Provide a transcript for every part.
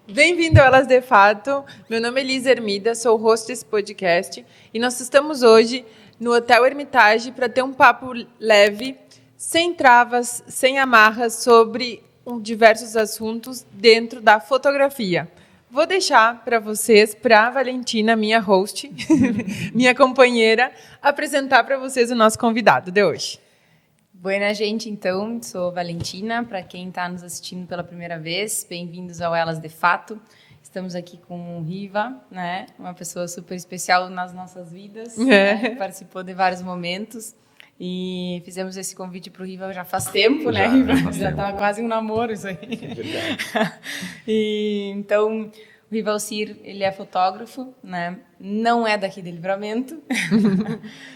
Bem-vindo ao Elas de Fato. Meu nome é Elisa Hermida, sou host desse podcast e nós estamos hoje no Hotel Hermitage para ter um papo leve, sem travas, sem amarras, sobre diversos assuntos dentro da fotografia. Vou deixar para vocês, para a Valentina, minha host, minha companheira, apresentar para vocês o nosso convidado de hoje. Boa, gente, então, sou Valentina, para quem está nos assistindo pela primeira vez, bem-vindos ao Elas de Fato. Estamos aqui com o Riva, né? Uma pessoa super especial nas nossas vidas, né? Participou de vários momentos e fizemos esse convite para o Riva já faz tempo, né, Riva? Já estava quase um namoro isso aí. É verdade. Então, o Riva Alcir, ele é fotógrafo, né? Não é daqui de Livramento,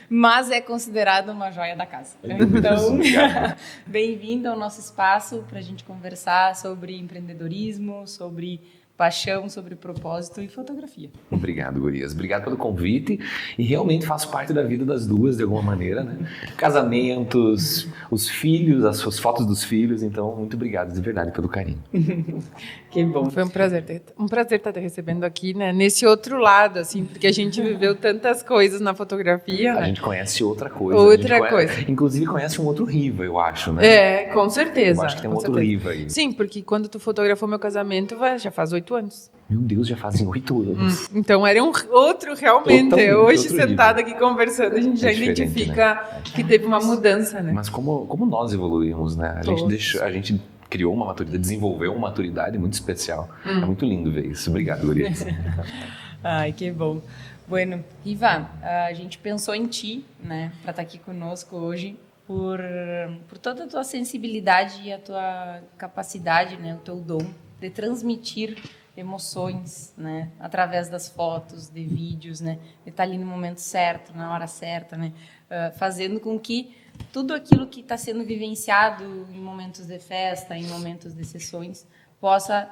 mas é considerado uma joia da casa. Então, bem-vindo ao nosso espaço para a gente conversar sobre empreendedorismo, sobre paixão, sobre propósito e fotografia. Obrigado, gurias. Obrigado pelo convite. E realmente faço parte da vida das duas, de alguma maneira, né? Casamentos, os filhos, as suas fotos dos filhos. Então, muito obrigado, de verdade, pelo carinho. Que bom. Foi um prazer estar te recebendo aqui, né? Nesse outro lado, assim, porque a gente viveu tantas coisas na fotografia, né? A gente conhece outra coisa. Outra coisa. Inclusive, conhece um outro Riva, eu acho, né? É, com certeza. Eu acho que tem um outro Riva aí. Sim, porque quando tu fotografou meu casamento, já faz 8 anos. Meu Deus, já fazem 8 anos. Então era um outro realmente. Totalmente hoje, outro sentado nível. aqui conversando, a gente já identifica, né, que teve uma mudança, né? Mas como nós evoluímos, né? A gente criou uma maturidade, desenvolveu uma maturidade muito especial. É muito lindo ver isso. Obrigado, gurias. Ai, que bom. Bueno, Riva, a gente pensou em ti, né, para estar aqui conosco hoje, por toda a tua sensibilidade e a tua capacidade, né, o teu dom de transmitir emoções, né, através das fotos, de vídeos, né, de estar ali no momento certo, na hora certa, né, fazendo com que tudo aquilo que está sendo vivenciado em momentos de festa, em momentos de sessões, possa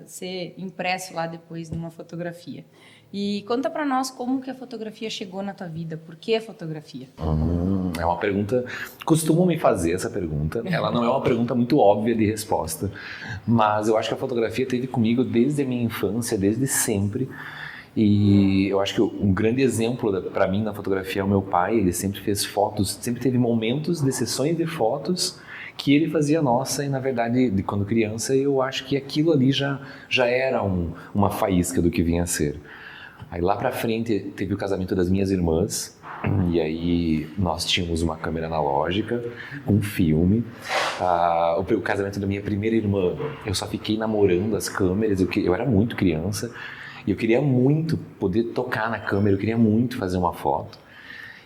ser impresso lá depois numa fotografia. E conta para nós como que a fotografia chegou na tua vida, por que a fotografia? É uma pergunta, costumam me fazer essa pergunta, ela não é uma pergunta muito óbvia de resposta, mas eu acho que a fotografia esteve comigo desde a minha infância, desde sempre, e eu acho que um grande exemplo para mim na fotografia é o meu pai. Ele sempre fez fotos, sempre teve momentos de sessões de fotos que ele fazia nossa, e na verdade, quando criança, eu acho que aquilo ali já era uma faísca do que vinha a ser. Aí lá pra frente teve o casamento das minhas irmãs, e aí nós tínhamos uma câmera analógica, um filme. O casamento da minha primeira irmã, eu só fiquei namorando as câmeras, eu era muito criança, e eu queria muito poder tocar na câmera, eu queria muito fazer uma foto.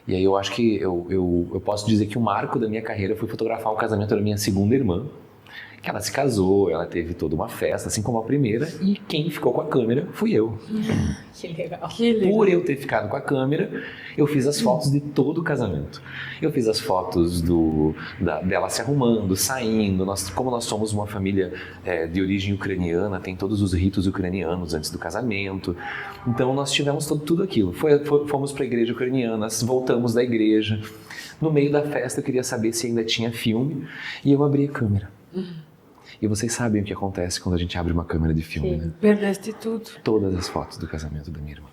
E aí eu acho que eu posso dizer que o marco da minha carreira foi fotografar o casamento da minha segunda irmã, que ela se casou, ela teve toda uma festa, assim como a primeira, e quem ficou com a câmera fui eu. Que legal. Por eu ter ficado com a câmera, eu fiz as fotos de todo o casamento. Eu fiz as fotos dela se arrumando, saindo. Como nós somos uma família de origem ucraniana, tem todos os ritos ucranianos antes do casamento. Então nós tivemos tudo aquilo. Fomos para a igreja ucraniana, voltamos da igreja. No meio da festa eu queria saber se ainda tinha filme, e eu abri a câmera. E vocês sabem o que acontece quando a gente abre uma câmera de filme, né? Perdeste tudo. Todas as fotos do casamento da minha irmã.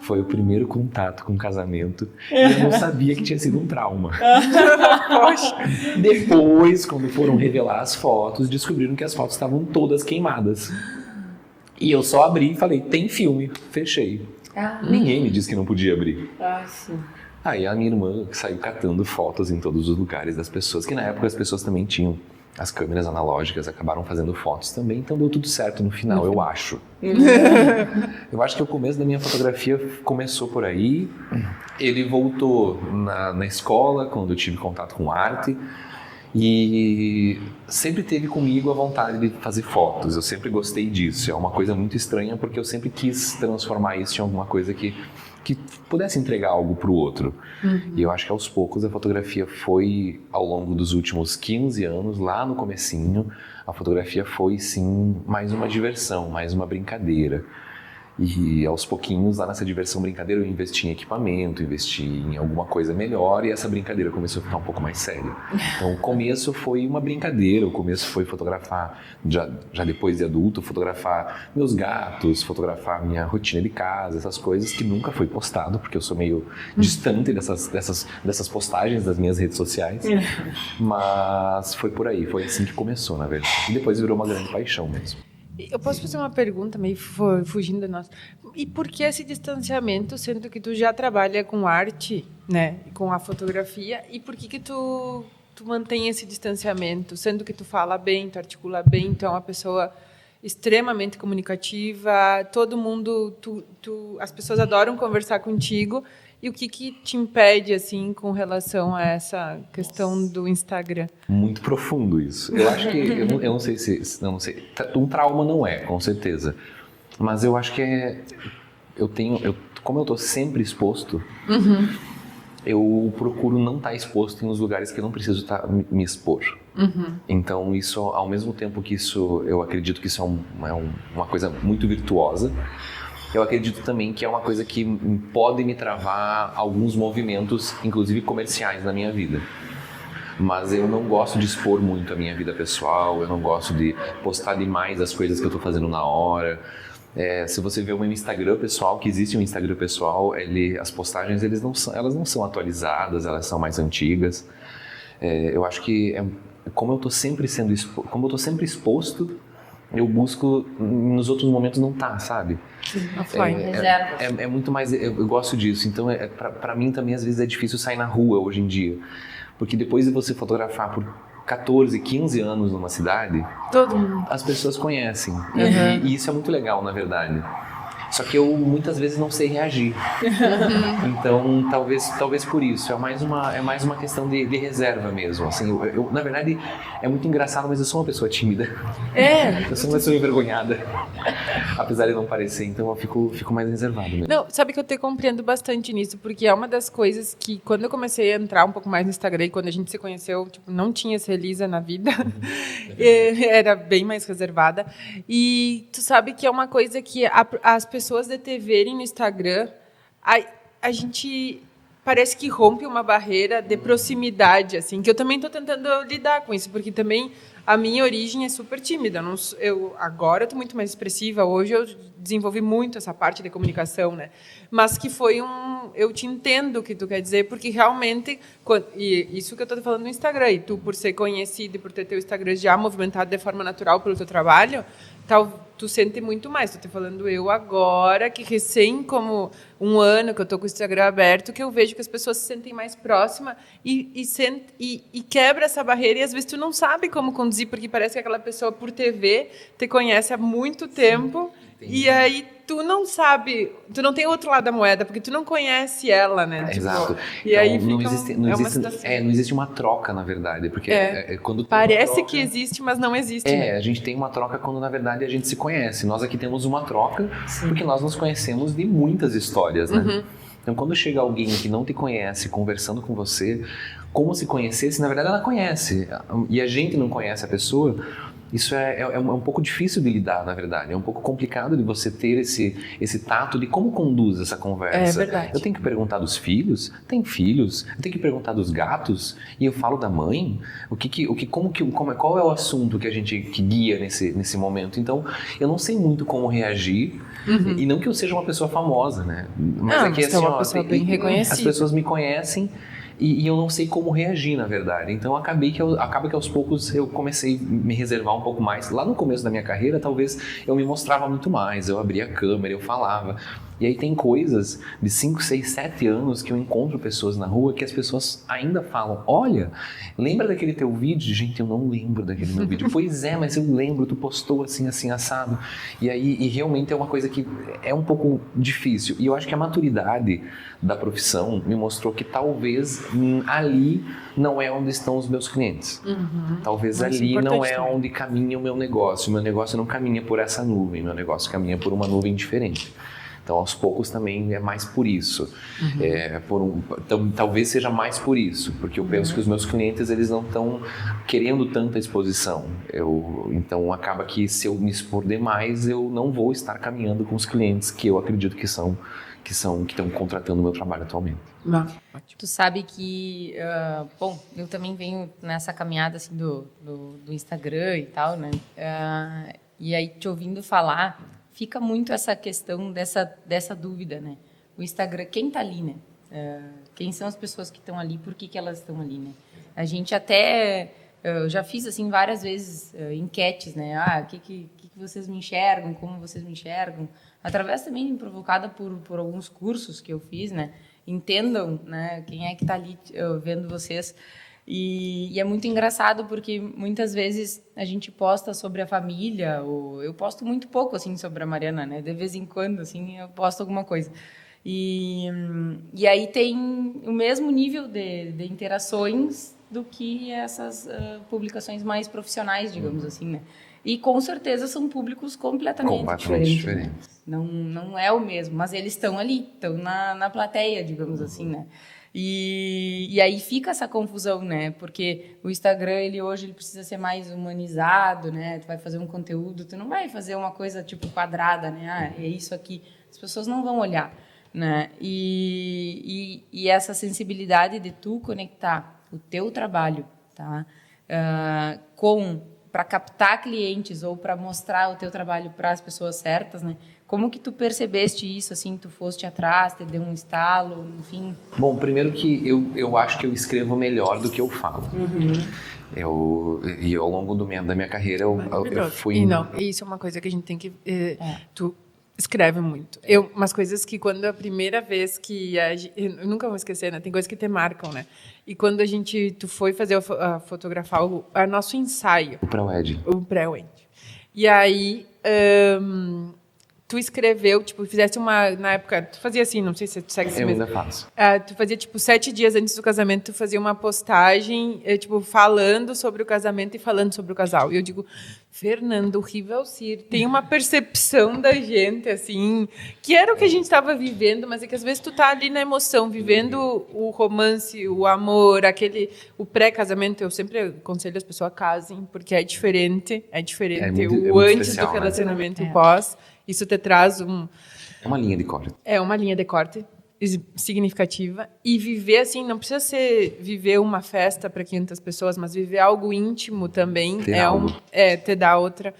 Foi o primeiro contato com o casamento e eu não sabia que tinha sido um trauma. Poxa. Depois, quando foram revelar as fotos, descobriram que as fotos estavam todas queimadas. E eu só abri e falei, tem filme. Fechei. Ninguém me disse que não podia abrir. Sim. Aí a minha irmã saiu catando fotos em todos os lugares das pessoas, que na época as pessoas também tinham. As câmeras analógicas acabaram fazando fotos também, então deu tudo certo no final, eu acho. Eu acho que o começo da minha fotografia começou por aí. Ele voltou na escola, quando eu tive contato com arte, e sempre teve comigo a vontade de fazer fotos. Eu sempre gostei disso. É uma coisa muito estranha, porque eu sempre quis transformar isso em alguma coisa que pudesse entregar algo para o outro. E eu acho que aos poucos a fotografia foi, ao longo dos últimos 15 anos, lá no comecinho, a fotografia foi sim mais uma diversão, mais uma brincadeira. E aos pouquinhos, lá nessa diversão brincadeira, eu investi em equipamento, investi em alguma coisa melhor e essa brincadeira começou a ficar um pouco mais séria. Então o começo foi uma brincadeira, o começo foi fotografar, já depois de adulto, fotografar meus gatos, fotografar minha rotina de casa, essas coisas que nunca foi postado, porque eu sou meio distante dessas postagens das minhas redes sociais. Mas foi por aí, foi assim que começou, na verdade. E depois virou uma grande paixão mesmo. Eu posso fazer uma pergunta meio fugindo da nossa. E por que esse distanciamento, sendo que tu já trabalha com arte, né, com a fotografia, e por que tu mantém esse distanciamento, sendo que tu fala bem, tu articula bem, tu é uma pessoa extremamente comunicativa, todo mundo, as pessoas adoram conversar contigo. E o que te impede, assim, com relação a essa questão do Instagram? Muito profundo isso. Eu acho que, eu não sei se, não sei, um trauma não é, com certeza. Mas eu acho que como eu estou sempre exposto, eu procuro não estar exposto nos lugares que eu não preciso me expor. Então, isso, ao mesmo tempo que isso, eu acredito que isso é uma coisa muito virtuosa, eu acredito também que é uma coisa que pode me travar alguns movimentos, inclusive comerciais, na minha vida. Mas eu não gosto de expor muito a minha vida pessoal, eu não gosto de postar demais as coisas que eu estou fazendo na hora. Se você vê o meu Instagram pessoal, que existe um Instagram pessoal, as postagens elas não são atualizadas, elas são mais antigas. Eu acho que como eu estou sempre exposto, eu busco nos outros momentos não sabe? Offline. É muito mais, eu gosto disso, então pra mim também às vezes é difícil sair na rua hoje em dia, porque depois de você fotografar por 14, 15 anos numa cidade, todo mundo, as pessoas conhecem, e isso é muito legal, na verdade. Só que eu muitas vezes não sei reagir. Então, talvez por isso. É mais uma questão de reserva mesmo. Assim, eu, na verdade, é muito engraçado, mas eu sou uma pessoa tímida. Eu sou uma pessoa envergonhada. Apesar de não parecer, então eu fico mais reservado mesmo. Não, sabe que eu te compreendo bastante nisso, porque é uma das coisas que, quando eu comecei a entrar um pouco mais no Instagram, e quando a gente se conheceu, tipo, não tinha essa Elisa na vida. Era bem mais reservada. E tu sabe que é uma coisa que as pessoas de te verem no Instagram, a gente parece que rompe uma barreira de proximidade, assim, que eu também estou tentando lidar com isso, porque também a minha origem é super tímida. Agora eu estou muito mais expressiva, hoje eu desenvolvi muito essa parte de comunicação, né? Mas que eu te entendo o que tu quer dizer, porque realmente, e isso que eu estou falando no Instagram, e tu, por ser conhecido e por ter teu Instagram já movimentado de forma natural pelo teu trabalho, tu sente muito mais. Estou te falando eu agora, que recém como um ano que eu estou com o Instagram aberto, que eu vejo que as pessoas se sentem mais próximas e quebra essa barreira, e às vezes tu não sabe como conduzir, porque parece que aquela pessoa por TV te conhece há muito tempo. E aí tu não sabe, tu não tem outro lado da moeda, porque tu não conhece ela, né? Exato. E aí não existe uma troca, na verdade, porque quando parece que existe, mas não existe. Né? A gente tem uma troca quando na verdade a gente se conhece. Nós aqui temos uma troca porque nós nos conhecemos de muitas histórias, né? Então quando chega alguém que não te conhece conversando com você, como se conhecesse, na verdade ela conhece e a gente não conhece a pessoa. Isso é um pouco difícil de lidar, na verdade. É um pouco complicado de você ter esse tato de como conduz essa conversa. É verdade. Eu tenho que perguntar dos filhos? Tem filhos? Eu tenho que perguntar dos gatos? E eu falo da mãe? Qual é o assunto que a gente guia nesse momento? Então, eu não sei muito como reagir. E não que eu seja uma pessoa famosa, né? Mas é que assim, é uma pessoa bem reconhecida. As pessoas me conhecem. E eu não sei como reagir, na verdade. Então, acaba que aos poucos eu comecei a me reservar um pouco mais. Lá no começo da minha carreira, talvez eu me mostrava muito mais. Eu abria a câmera, eu falava. E aí tem coisas de 5, 6, 7 anos que eu encontro pessoas na rua que as pessoas ainda falam: olha, lembra daquele teu vídeo? Gente, eu não lembro daquele meu vídeo. Pois é, mas eu lembro, tu postou assim, assim, assado. E realmente é uma coisa que é um pouco difícil. E eu acho que a maturidade da profissão me mostrou que talvez ali não é onde estão os meus clientes. Talvez ali não é onde caminha o meu negócio. O meu negócio não caminha por essa nuvem, meu negócio caminha por uma nuvem diferente. Então, aos poucos também é mais por isso. Então, talvez seja mais por isso, porque eu penso que os meus clientes, eles não estão querendo tanta exposição. Então, acaba que se eu me expor demais, eu não vou estar caminhando com os clientes que eu acredito que estão contratando o meu trabalho atualmente. Tu sabe que, eu também venho nessa caminhada assim do Instagram e tal, né? E aí, te ouvindo falar, fica muito essa questão dessa dúvida, né? O Instagram, quem tá ali, né? Quem são as pessoas que estão ali, por que elas estão ali, né? A gente até... Eu já fiz, assim, várias vezes enquetes, né? O que vocês me enxergam, como vocês me enxergam. Através também provocada por alguns cursos que eu fiz, né? Entendam, né? Quem é que está ali vendo vocês. E é muito engraçado porque muitas vezes a gente posta sobre a família, ou eu posto muito pouco, assim, sobre a Mariana, né? De vez em quando, assim, eu posto alguma coisa. E aí tem o mesmo nível de interações do que essas publicaçõões mais profissionais, digamos assim, né? E com certeza são públicos completamente diferentes. Né? Não é o mesmo, mas eles estão ali, estão na plateia, digamos assim, né? E aí fica essa confusão, né? Porque o Instagram, hoje ele precisa ser mais humanizado, né? Tu vai fazer um conteúdo, tu não vai fazer uma coisa tipo quadrada, né? É isso aqui. As pessoas não vão olhar, né? E essa sensibilidade de tu conectar o teu trabalho, tá? Para captar clientes ou para mostrar o teu trabalho para as pessoas certas, né? Como que tu percebeste isso, assim, tu foste atrás, te deu um estalo, enfim? Bom, primeiro que eu acho que eu escrevo melhor do que eu falo. E ao longo da minha carreira eu fui... Isso é uma coisa que a gente tem que... Tu escreve muito. Umas coisas que quando a primeira vez que... eu nunca vou esquecer, né? Tem coisas que te marcam, né? E quando tu foi fazer fotografar o nosso ensaio. O pré-wed. E aí... tu escreveu, tipo, fizesse na época, tu fazia assim, não sei se tu segue assim mesmo. Eu ainda faço. Tu fazia, tipo, 7 dias antes do casamento, tu fazia uma postagem, tipo, falando sobre o casamento e falando sobre o casal. E eu digo, Fernando, o Rivalcir tem uma percepção da gente, assim, que era o que a gente estava vivendo, mas é que às vezes tu tá ali na emoção, vivendo o romance, o amor, o pré-casamento. Eu sempre aconselho as pessoas a casem, porque é diferente o antes especial, do relacionamento né? e o pós. Isso te traz É uma linha de corte. É uma linha de corte significativa. E viver assim, não precisa viver uma festa para 500 pessoas, mas viver algo íntimo também. Te dá outra.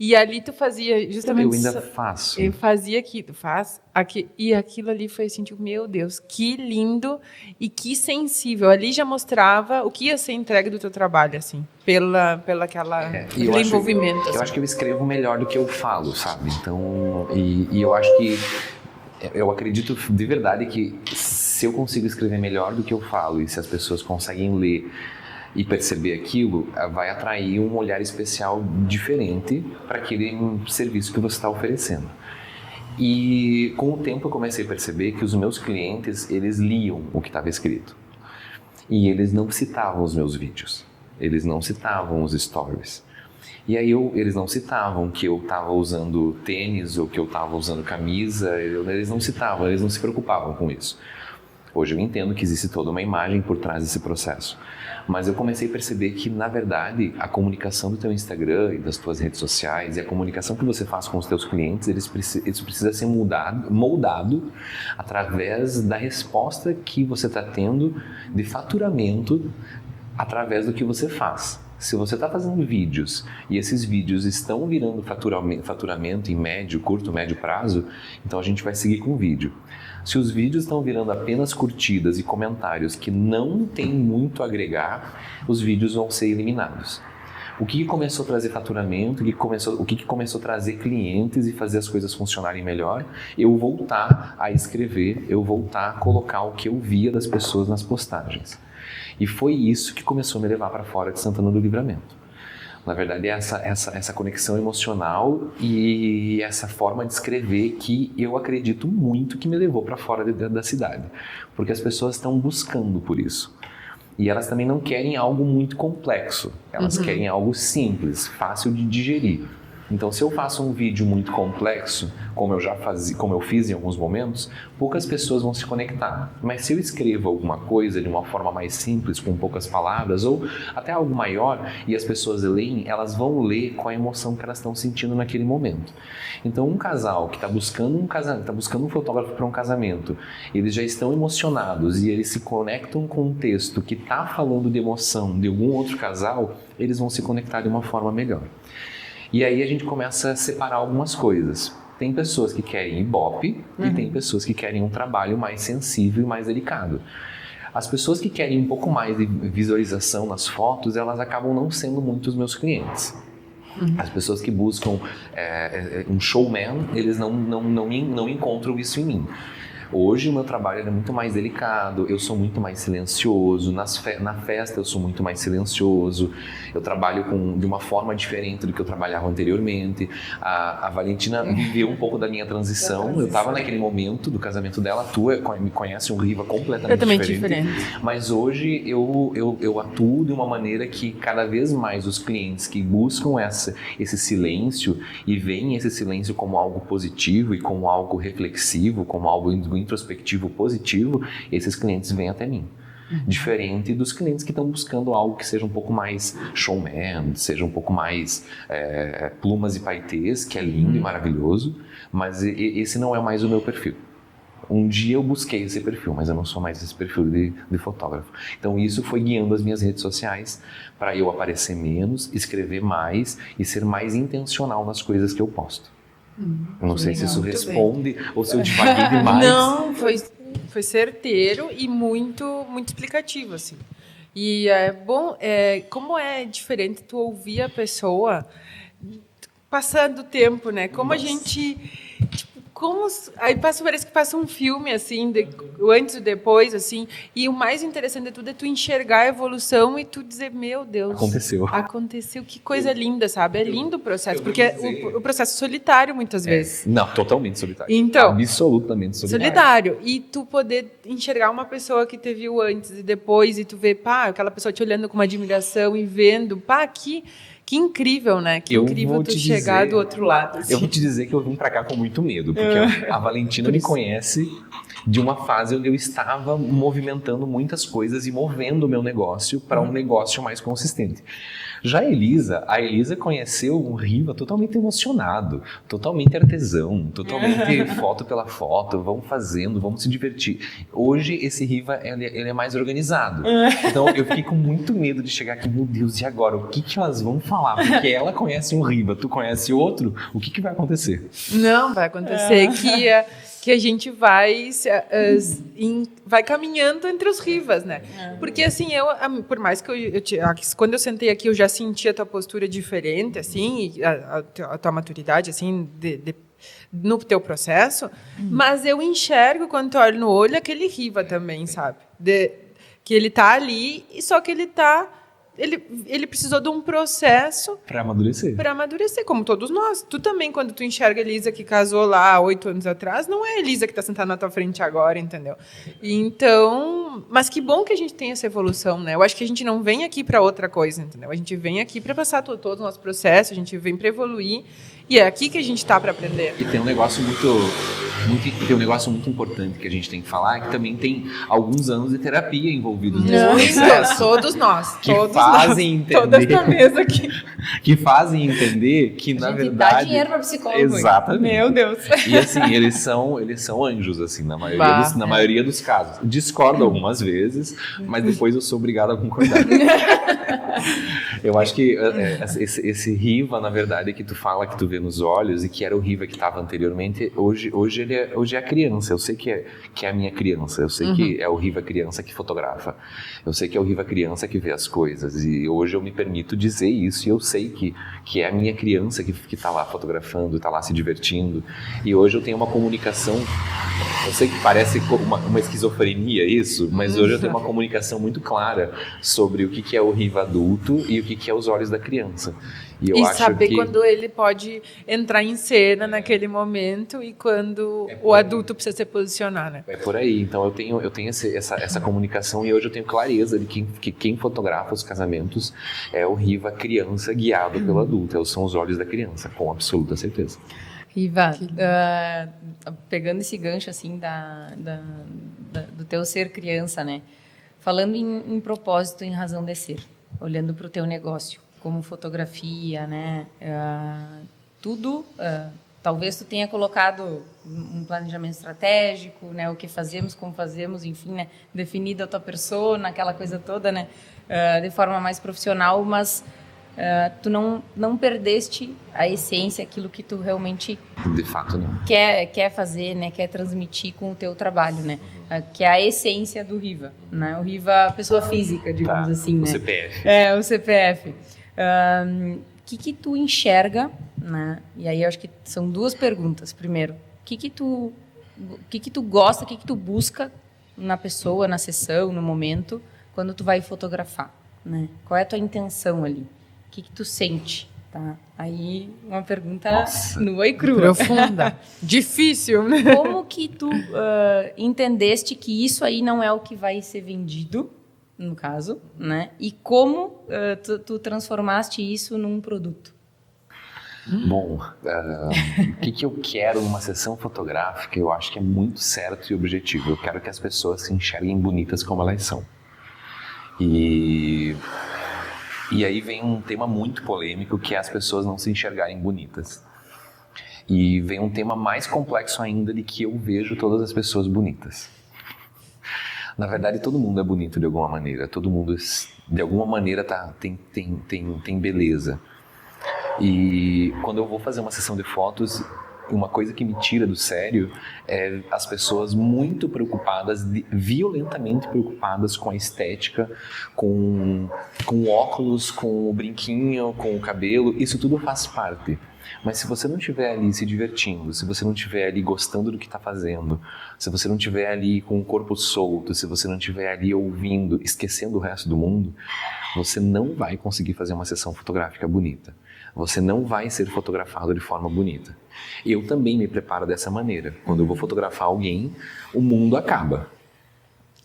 E ali tu fazia justamente... Eu ainda faço. Eu fazia e aquilo ali foi assim, tipo, meu Deus, que lindo e que sensível. Ali já mostrava o que ia ser entregue do teu trabalho, assim, pelo envolvimento. Eu acho que eu escrevo melhor do que eu falo, sabe? Então, e eu acho que eu acredito de verdade que se eu consigo escrever melhor do que eu falo e se as pessoas conseguem ler e perceber aquilo, vai atrair um olhar especial diferente para aquele serviço que você está oferecendo. E com o tempo eu comecei a perceber que os meus clientes, eles liam o que estava escrito. E eles não citavam os meus vídeos, eles não citavam os stories. E aí eles não citavam que eu estava usando tênis ou que eu estava usando camisa, eles não citavam, eles não se preocupavam com isso. Hoje eu entendo que existe toda uma imagem por trás desse processo. Mas eu comecei a perceber que, na verdade, a comunicação do teu Instagram e das tuas redes sociais e a comunicação que você faz com os teus clientes, isso precisa ser moldado através da resposta que você está tendo de faturamento através do que você faz. Se você está fazendo vídeos e esses vídeos estão virando faturamento em curto, médio prazo, então a gente vai seguir com o vídeo. Se os vídeos estão virando apenas curtidas e comentários que não tem muito a agregar, os vídeos vão ser eliminados. O que começou a trazer faturamento, o que começou a trazer clientes e fazer as coisas funcionarem melhor? Eu voltar a escrever, eu voltar a colocar o que eu via das pessoas nas postagens. E foi isso que começou a me levar para fora de Santana do Livramento. Na verdade, essa conexão emocional e essa forma de escrever que eu acredito muito que me levou para fora da cidade. Porque as pessoas estão buscando por isso. E elas também não querem algo muito complexo. Elas querem algo simples, fácil de digerir. Então, se eu faço um vídeo muito complexo, como eu fiz em alguns momentos, poucas pessoas vão se conectar. Mas se eu escrevo alguma coisa de uma forma mais simples, com poucas palavras, ou até algo maior, e as pessoas leem, elas vão ler com a emoção que elas estão sentindo naquele momento. Então, um casal que está buscando um fotógrafo para um casamento, eles já estão emocionados e eles se conectam com um texto que está falando de emoção de algum outro casal, eles vão se conectar de uma forma melhor. E aí a gente começa a separar algumas coisas. Tem pessoas que querem ibope e tem pessoas que querem um trabalho mais sensível e mais delicado. As pessoas que querem um pouco mais de visualização nas fotos, elas acabam não sendo muito os meus clientes. As pessoas que buscam um showman, eles não encontram isso em mim. Hoje o meu trabalho é muito mais delicado, eu sou muito mais silencioso, na festa eu sou muito mais silencioso, eu trabalho de uma forma diferente do que eu trabalhava anteriormente. A Valentina viveu um pouco da minha transição, eu estava naquele momento do casamento dela, me conhece um Riva completamente diferente. Mas hoje eu atuo de uma maneira que cada vez mais os clientes que buscam esse silêncio e veem esse silêncio como algo positivo e como algo reflexivo, como algo introspectivo positivo, esses clientes vêm até mim. Diferente dos clientes que estão buscando algo que seja um pouco mais showman, seja um pouco mais plumas e paetês, que é lindo e maravilhoso, mas esse não é mais o meu perfil. Um dia eu busquei esse perfil, mas eu não sou mais esse perfil de fotógrafo. Então isso foi guiando as minhas redes sociais para eu aparecer menos, escrever mais e ser mais intencional nas coisas que eu posto. Eu não sei se isso responde ou se eu divaguei demais. Não, foi certeiro e muito, muito explicativo, assim. E é bom, como é diferente tu ouvir a pessoa passando o tempo, né? Como a gente... Aí parece que passa um filme, assim, o antes e depois, assim, e o mais interessante de tudo é tu enxergar a evolução e tu dizer, meu Deus... Aconteceu, que coisa linda, sabe? É lindo o processo, porque o processo é solitário, muitas vezes. Não, totalmente solitário. Então, absolutamente solitário. Solitário. E tu poder enxergar uma pessoa que te viu antes e depois, e tu ver, aquela pessoa te olhando com uma admiração e vendo, que incrível, né? Que incrível tu chegar do outro lado. Assim. Eu vou te dizer que eu vim pra cá com muito medo, porque a Valentina me conhece de uma fase onde eu estava movimentando muitas coisas e movendo o meu negócio para um negócio mais consistente. Já a Elisa conheceu um Riva totalmente emocionado, totalmente artesão, totalmente foto pela foto, vamos fazendo, vamos se divertir. Hoje esse Riva, ele é mais organizado. Então eu fiquei com muito medo de chegar aqui, meu Deus, e agora? O que elas vão falar? Porque ela conhece um Riva, tu conhece outro, o que vai acontecer? Não, vai acontecer que a gente vai caminhando entre os Rivas, né? Porque, assim, por mais que quando eu sentei aqui, eu já senti a tua postura diferente, assim, e a tua maturidade, assim, no teu processo, mas eu enxergo, quando tu olha no olho, aquele Riva também, sabe? Que ele tá ali, só que ele precisou de um processo para amadurecer, como todos nós. Tu também, quando tu enxerga a Elisa que casou lá 8 anos atrás, não é a Elisa que está sentada na tua frente agora, entendeu? Então, mas que bom que a gente tem essa evolução, né? Eu acho que a gente não vem aqui para outra coisa, entendeu? A gente vem aqui para passar todo o nosso processo, a gente vem para evoluir, e é aqui que a gente está para aprender. E tem um negócio muito importante que a gente tem que falar, que também tem alguns anos de terapia envolvidos nesse processo. Todos nós. Toda essa mesa aqui. Que fazem entender que, na verdade... Dá dinheiro para psicólogo. Exatamente. Meu Deus. E assim, eles são anjos, assim, na maioria dos casos. Discordo algumas vezes, mas depois eu sou obrigado a concordar. Eu acho que esse Riva, na verdade, que tu fala, que tu vê nos olhos, e que era o Riva que estava anteriormente, hoje é a criança. Eu sei que é a minha criança. Eu sei que é o Riva criança que fotografa. Eu sei que é o Riva criança que vê as coisas. E hoje eu me permito dizer isso. E eu sei que é a minha criança que está lá fotografando, está lá se divertindo. E hoje eu tenho uma comunicação... Eu sei que parece uma esquizofrenia isso, mas hoje eu tenho uma comunicação muito clara sobre o que é o Riva adulto e o que é os olhos da criança. E eu E acho saber que quando ele pode entrar em cena naquele momento e quando o adulto precisa se posicionar, né? é por aí. Então eu tenho essa comunicação e hoje eu tenho clareza de que quem fotografa os casamentos é o Riva criança guiado pelo adulto. São os olhos da criança, com absoluta certeza. Riva, pegando esse gancho assim do teu ser criança, né? Falando em propósito, em razão de ser, olhando para o teu negócio, como fotografia, né? Tudo, talvez tu tenha colocado um planejamento estratégico, né? O que fazemos, como fazemos, enfim, né? Definido a tua persona, aquela coisa toda, né? De forma mais profissional, mas tu não perdeste a essência, aquilo que tu realmente De fato, não. quer fazer, né? Quer transmitir com o teu trabalho, né? Que é a essência do Riva, né? O Riva, pessoa física, digamos assim, o né? CPF. O CPF. Que tu enxerga, né? E aí eu acho que são duas perguntas. Primeiro, o que tu gosta, o que tu busca na pessoa, na sessão, no momento, quando tu vai fotografar, né? Qual é a tua intenção ali? O que tu sente, tá? Aí, uma pergunta nua e crua. Profunda. Difícil, né? Como que tu entendeste que isso aí não é o que vai ser vendido, no caso, né? E como tu transformaste isso num produto? Bom, o que eu quero numa sessão fotográfica, eu acho que é muito certo e objetivo. Eu quero que as pessoas se enxerguem bonitas como elas são. E aí vem um tema muito polêmico, que é as pessoas não se enxergarem bonitas. E vem um tema mais complexo ainda, de que eu vejo todas as pessoas bonitas. Na verdade, todo mundo é bonito de alguma maneira. Todo mundo, de alguma maneira, tem beleza. E quando eu vou fazer uma sessão de fotos, uma coisa que me tira do sério é as pessoas muito preocupadas, violentamente preocupadas com a estética, com o óculos, com o brinquinho, com o cabelo. Isso tudo faz parte. Mas se você não estiver ali se divertindo, se você não estiver ali gostando do que está fazendo, se você não estiver ali com o corpo solto, se você não estiver ali ouvindo, esquecendo o resto do mundo, você não vai conseguir fazer uma sessão fotográfica bonita. Você não vai ser fotografado de forma bonita. Eu também me preparo dessa maneira. Quando eu vou fotografar alguém, o mundo acaba.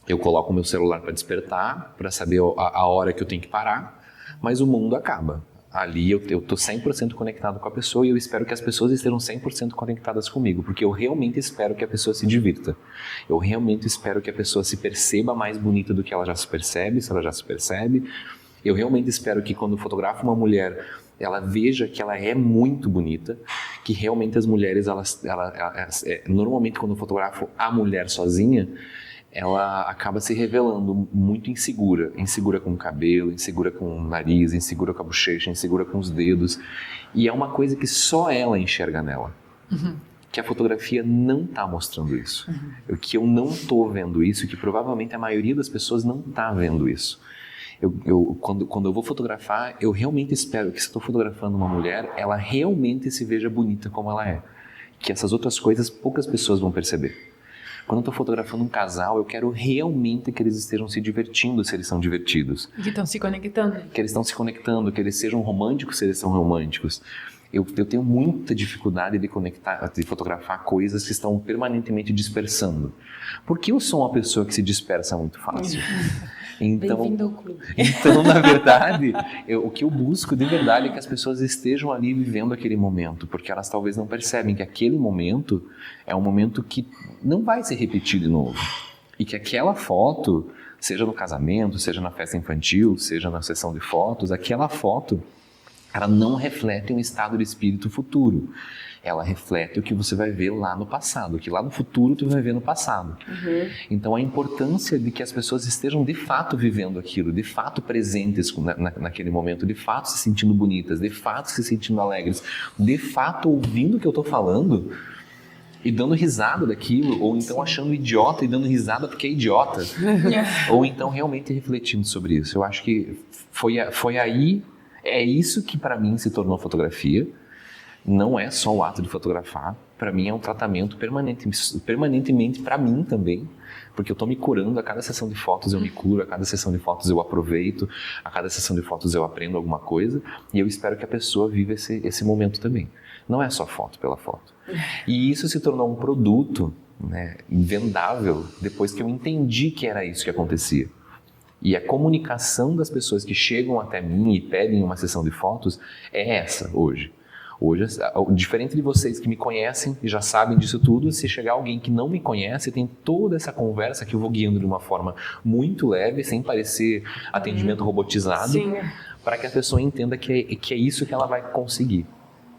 Eu coloco o meu celular para despertar, para saber a hora que eu tenho que parar, mas o mundo acaba. Ali eu estou 100% conectado com a pessoa e eu espero que as pessoas estejam 100% conectadas comigo, porque eu realmente espero que a pessoa se divirta. Eu realmente espero que a pessoa se perceba mais bonita do que ela já se percebe, se ela já se percebe. Eu realmente espero que quando fotografo uma mulher, ela veja que ela é muito bonita, que realmente as mulheres, normalmente quando eu fotografo a mulher sozinha, ela acaba se revelando muito insegura com o cabelo, insegura com o nariz, insegura com a bochecha, insegura com os dedos, e é uma coisa que só ela enxerga nela. Que a fotografia não está mostrando isso, que eu não estou vendo isso, que provavelmente a maioria das pessoas não está vendo isso. Quando eu vou fotografar, eu realmente espero que se estou fotografando uma mulher, ela realmente se veja bonita como ela é. Que essas outras coisas poucas pessoas vão perceber. Quando eu estou fotografando um casal, eu quero realmente que eles estejam se divertindo, se eles são divertidos. Que estão se conectando. Que eles estão se conectando, que eles sejam românticos, se eles são românticos. Eu tenho muita dificuldade de fotografar coisas que estão permanentemente dispersando. Porque eu sou uma pessoa que se dispersa muito fácil. Então, bem-vindo ao clube. Então, na verdade, o que eu busco de verdade é que as pessoas estejam ali vivendo aquele momento, porque elas talvez não percebem que aquele momento é um momento que não vai se repetir de novo. E que aquela foto, seja no casamento, seja na festa infantil, seja na sessão de fotos, aquela foto, ela não reflete um estado de espírito futuro. Ela reflete o que você vai ver lá no passado, o que lá no futuro tu vai ver no passado. Então a importância de que as pessoas estejam de fato vivendo aquilo, de fato presentes naquele momento, de fato se sentindo bonitas, de fato se sentindo alegres, de fato ouvindo o que eu estou falando e dando risada daquilo, ou então achando idiota e dando risada porque é idiota, ou então realmente refletindo sobre isso. Eu acho que foi aí, é isso que para mim se tornou fotografia. Não é só o ato de fotografar, para mim é um tratamento permanentemente para mim também, porque eu estou me curando, a cada sessão de fotos eu me curo, a cada sessão de fotos eu aproveito, a cada sessão de fotos eu aprendo alguma coisa, e eu espero que a pessoa viva esse momento também. Não é só foto pela foto. E isso se tornou um produto, né, vendável depois que eu entendi que era isso que acontecia. E a comunicação das pessoas que chegam até mim e pedem uma sessão de fotos é essa hoje. Hoje, diferente de vocês que me conhecem e já sabem disso tudo, se chegar alguém que não me conhece, tem toda essa conversa que eu vou guiando de uma forma muito leve, sem parecer atendimento robotizado, para que a pessoa entenda que é isso que ela vai conseguir,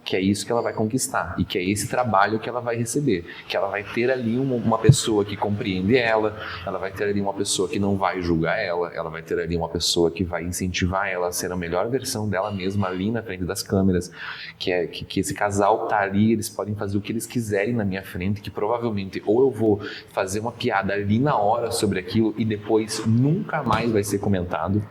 que é isso que ela vai conquistar e que é esse trabalho que ela vai receber, que ela vai ter ali uma pessoa que compreende ela vai ter ali uma pessoa que não vai julgar ela vai ter ali uma pessoa que vai incentivar ela a ser a melhor versão dela mesma ali na frente das câmeras, que esse casal tá ali, eles podem fazer o que eles quiserem na minha frente, que provavelmente ou eu vou fazer uma piada ali na hora sobre aquilo e depois nunca mais vai ser comentado.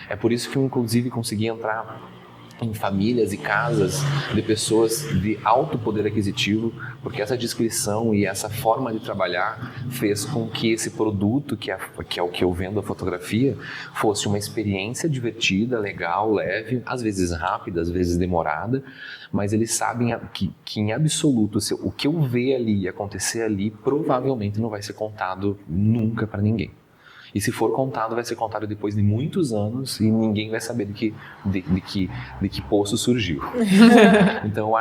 É por isso que eu inclusive consegui entrar em famílias e casas de pessoas de alto poder aquisitivo, porque essa descrição e essa forma de trabalhar fez com que esse produto, que é o que eu vendo a fotografia, fosse uma experiência divertida, legal, leve, às vezes rápida, às vezes demorada, mas eles sabem que em absoluto, o que eu ver ali e acontecer ali, provavelmente não vai ser contado nunca para ninguém. E se for contado, vai ser contado depois de muitos anos e ninguém vai saber de que poço surgiu. Então, eu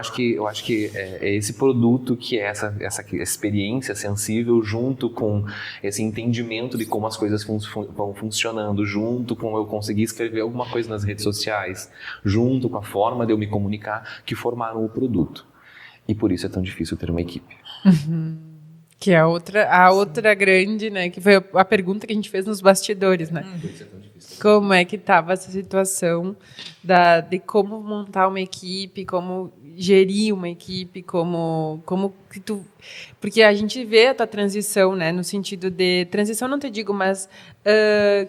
acho que é esse produto que é essa experiência sensível, junto com esse entendimento de como as coisas vão funcionando, junto com eu conseguir escrever alguma coisa nas redes sociais, junto com a forma de eu me comunicar, que formaram o produto. E por isso é tão difícil ter uma equipe. Que é a outra grande, né? Que foi a pergunta que a gente fez nos bastidores, né? Como é que estava essa situação de como montar uma equipe, como gerir uma equipe, como que tu... Porque a gente vê a tua transição, né? No sentido de... Transição não te digo, mas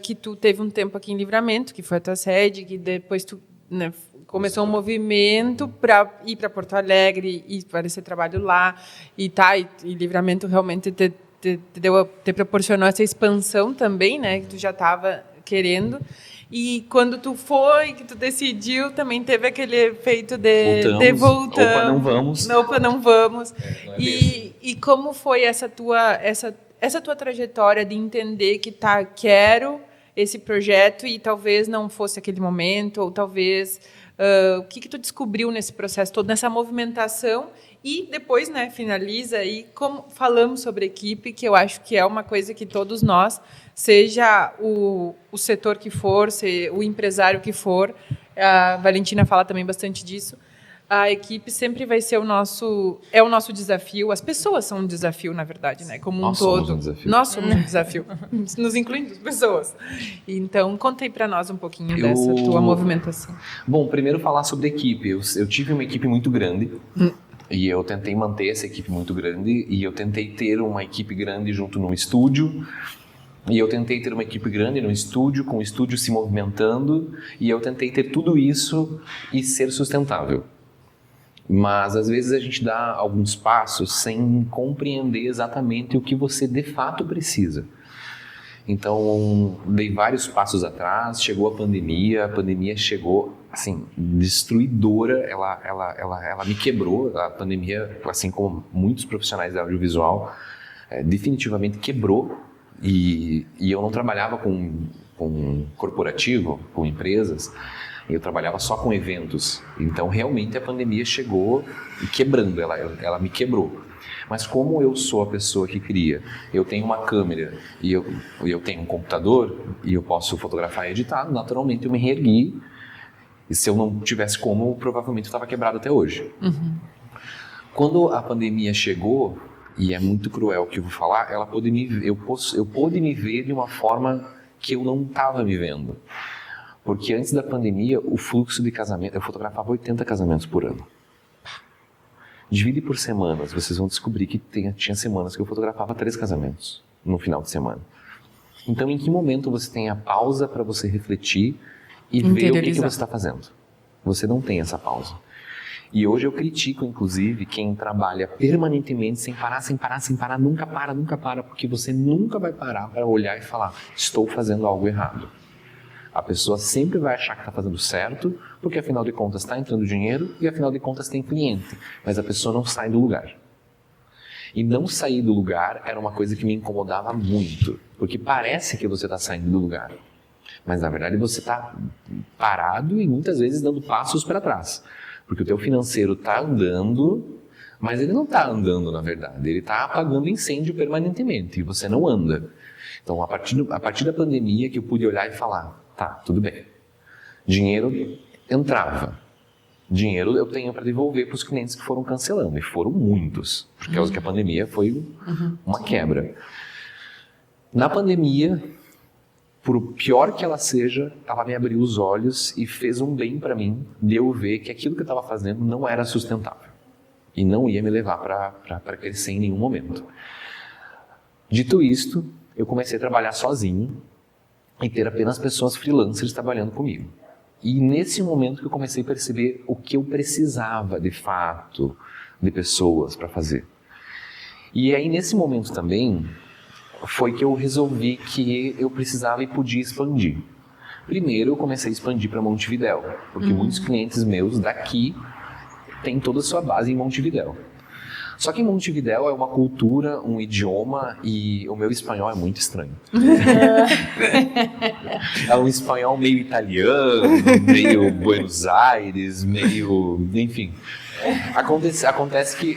que tu teve um tempo aqui em Livramento, que foi a tua sede, que depois tu... Né, começou um movimento para ir para Porto Alegre e para esse trabalho lá e Livramento realmente te proporcionou essa expansão também, né, que tu já estava querendo. E quando tu foi, que tu decidiu, também teve aquele efeito de voltamos. Opa, não vamos. Opa, não vamos. Não é mesmo. E como foi essa tua trajetória de entender que quero esse projeto e talvez não fosse aquele momento, ou talvez... o que tu descobriu nesse processo todo, nessa movimentação, e depois, né, finaliza aí, como falamos sobre equipe, que eu acho que é uma coisa que todos nós, seja o setor que for, o empresário que for, a Valentina fala também bastante disso, a equipe sempre vai ser o nosso desafio. As pessoas são um desafio, na verdade, né? Como um todo. Somos um desafio. Nós somos um desafio, nos incluindo as pessoas. Então, conta aí para nós um pouquinho dessa tua movimentação. Bom, primeiro falar sobre equipe. Eu tive uma equipe muito grande e eu tentei manter essa equipe muito grande e eu tentei ter uma equipe grande junto num estúdio. E eu tentei ter uma equipe grande no estúdio, com o estúdio se movimentando, e eu tentei ter tudo isso e ser sustentável. Mas às vezes a gente dá alguns passos sem compreender exatamente o que você de fato precisa. Então, dei vários passos atrás, chegou a pandemia chegou, assim, destruidora, ela me quebrou, a pandemia, assim como muitos profissionais da audiovisual, definitivamente quebrou, e eu não trabalhava com corporativo, com empresas, eu trabalhava só com eventos, então realmente a pandemia chegou e quebrando, ela me quebrou. Mas como eu sou a pessoa que cria, eu tenho uma câmera e eu tenho um computador e eu posso fotografar e editar, naturalmente eu me reergui, e se eu não tivesse como, provavelmente eu estava quebrado até hoje. Uhum. Quando a pandemia chegou, e é muito cruel o que eu vou falar, eu pude me ver de uma forma que eu não estava me vendo. Porque antes da pandemia, o fluxo de casamento... Eu fotografava 80 casamentos por ano. Divide por semanas, vocês vão descobrir que tinha semanas que eu fotografava 3 casamentos no final de semana. Então, em que momento você tem a pausa para você refletir e ver o que você está fazendo? Você não tem essa pausa. E hoje eu critico, inclusive, quem trabalha permanentemente, sem parar, nunca para, porque você nunca vai parar para olhar e falar, estou fazendo algo errado. A pessoa sempre vai achar que está fazendo certo, porque afinal de contas está entrando dinheiro e afinal de contas tem cliente, mas a pessoa não sai do lugar. E não sair do lugar era uma coisa que me incomodava muito, porque parece que você está saindo do lugar, mas na verdade você está parado e muitas vezes dando passos para trás. Porque o teu financeiro está andando, mas ele não está andando na verdade. Ele está apagando incêndio permanentemente e você não anda. Então, a partir da pandemia que eu pude olhar e falar, tá, tudo bem. Dinheiro entrava. Dinheiro eu tenho para devolver para os clientes que foram cancelando. E foram muitos, por causa que a pandemia foi uma quebra. Na pandemia, por pior que ela seja, ela me abriu os olhos e fez um bem para mim de eu ver que aquilo que eu estava fazendo não era sustentável e não ia me levar para crescer em nenhum momento. Dito isto, eu comecei a trabalhar sozinho e ter apenas pessoas freelancers trabalhando comigo. E nesse momento que eu comecei a perceber o que eu precisava de fato de pessoas para fazer. E aí nesse momento também foi que eu resolvi que eu precisava e podia expandir. Primeiro eu comecei a expandir para Montevidéu, porque muitos clientes meus daqui têm toda a sua base em Montevidéu. Só que em Montevidéu é uma cultura, um idioma e o meu espanhol é muito estranho. É um espanhol meio italiano, meio Buenos Aires, meio... enfim. Acontece que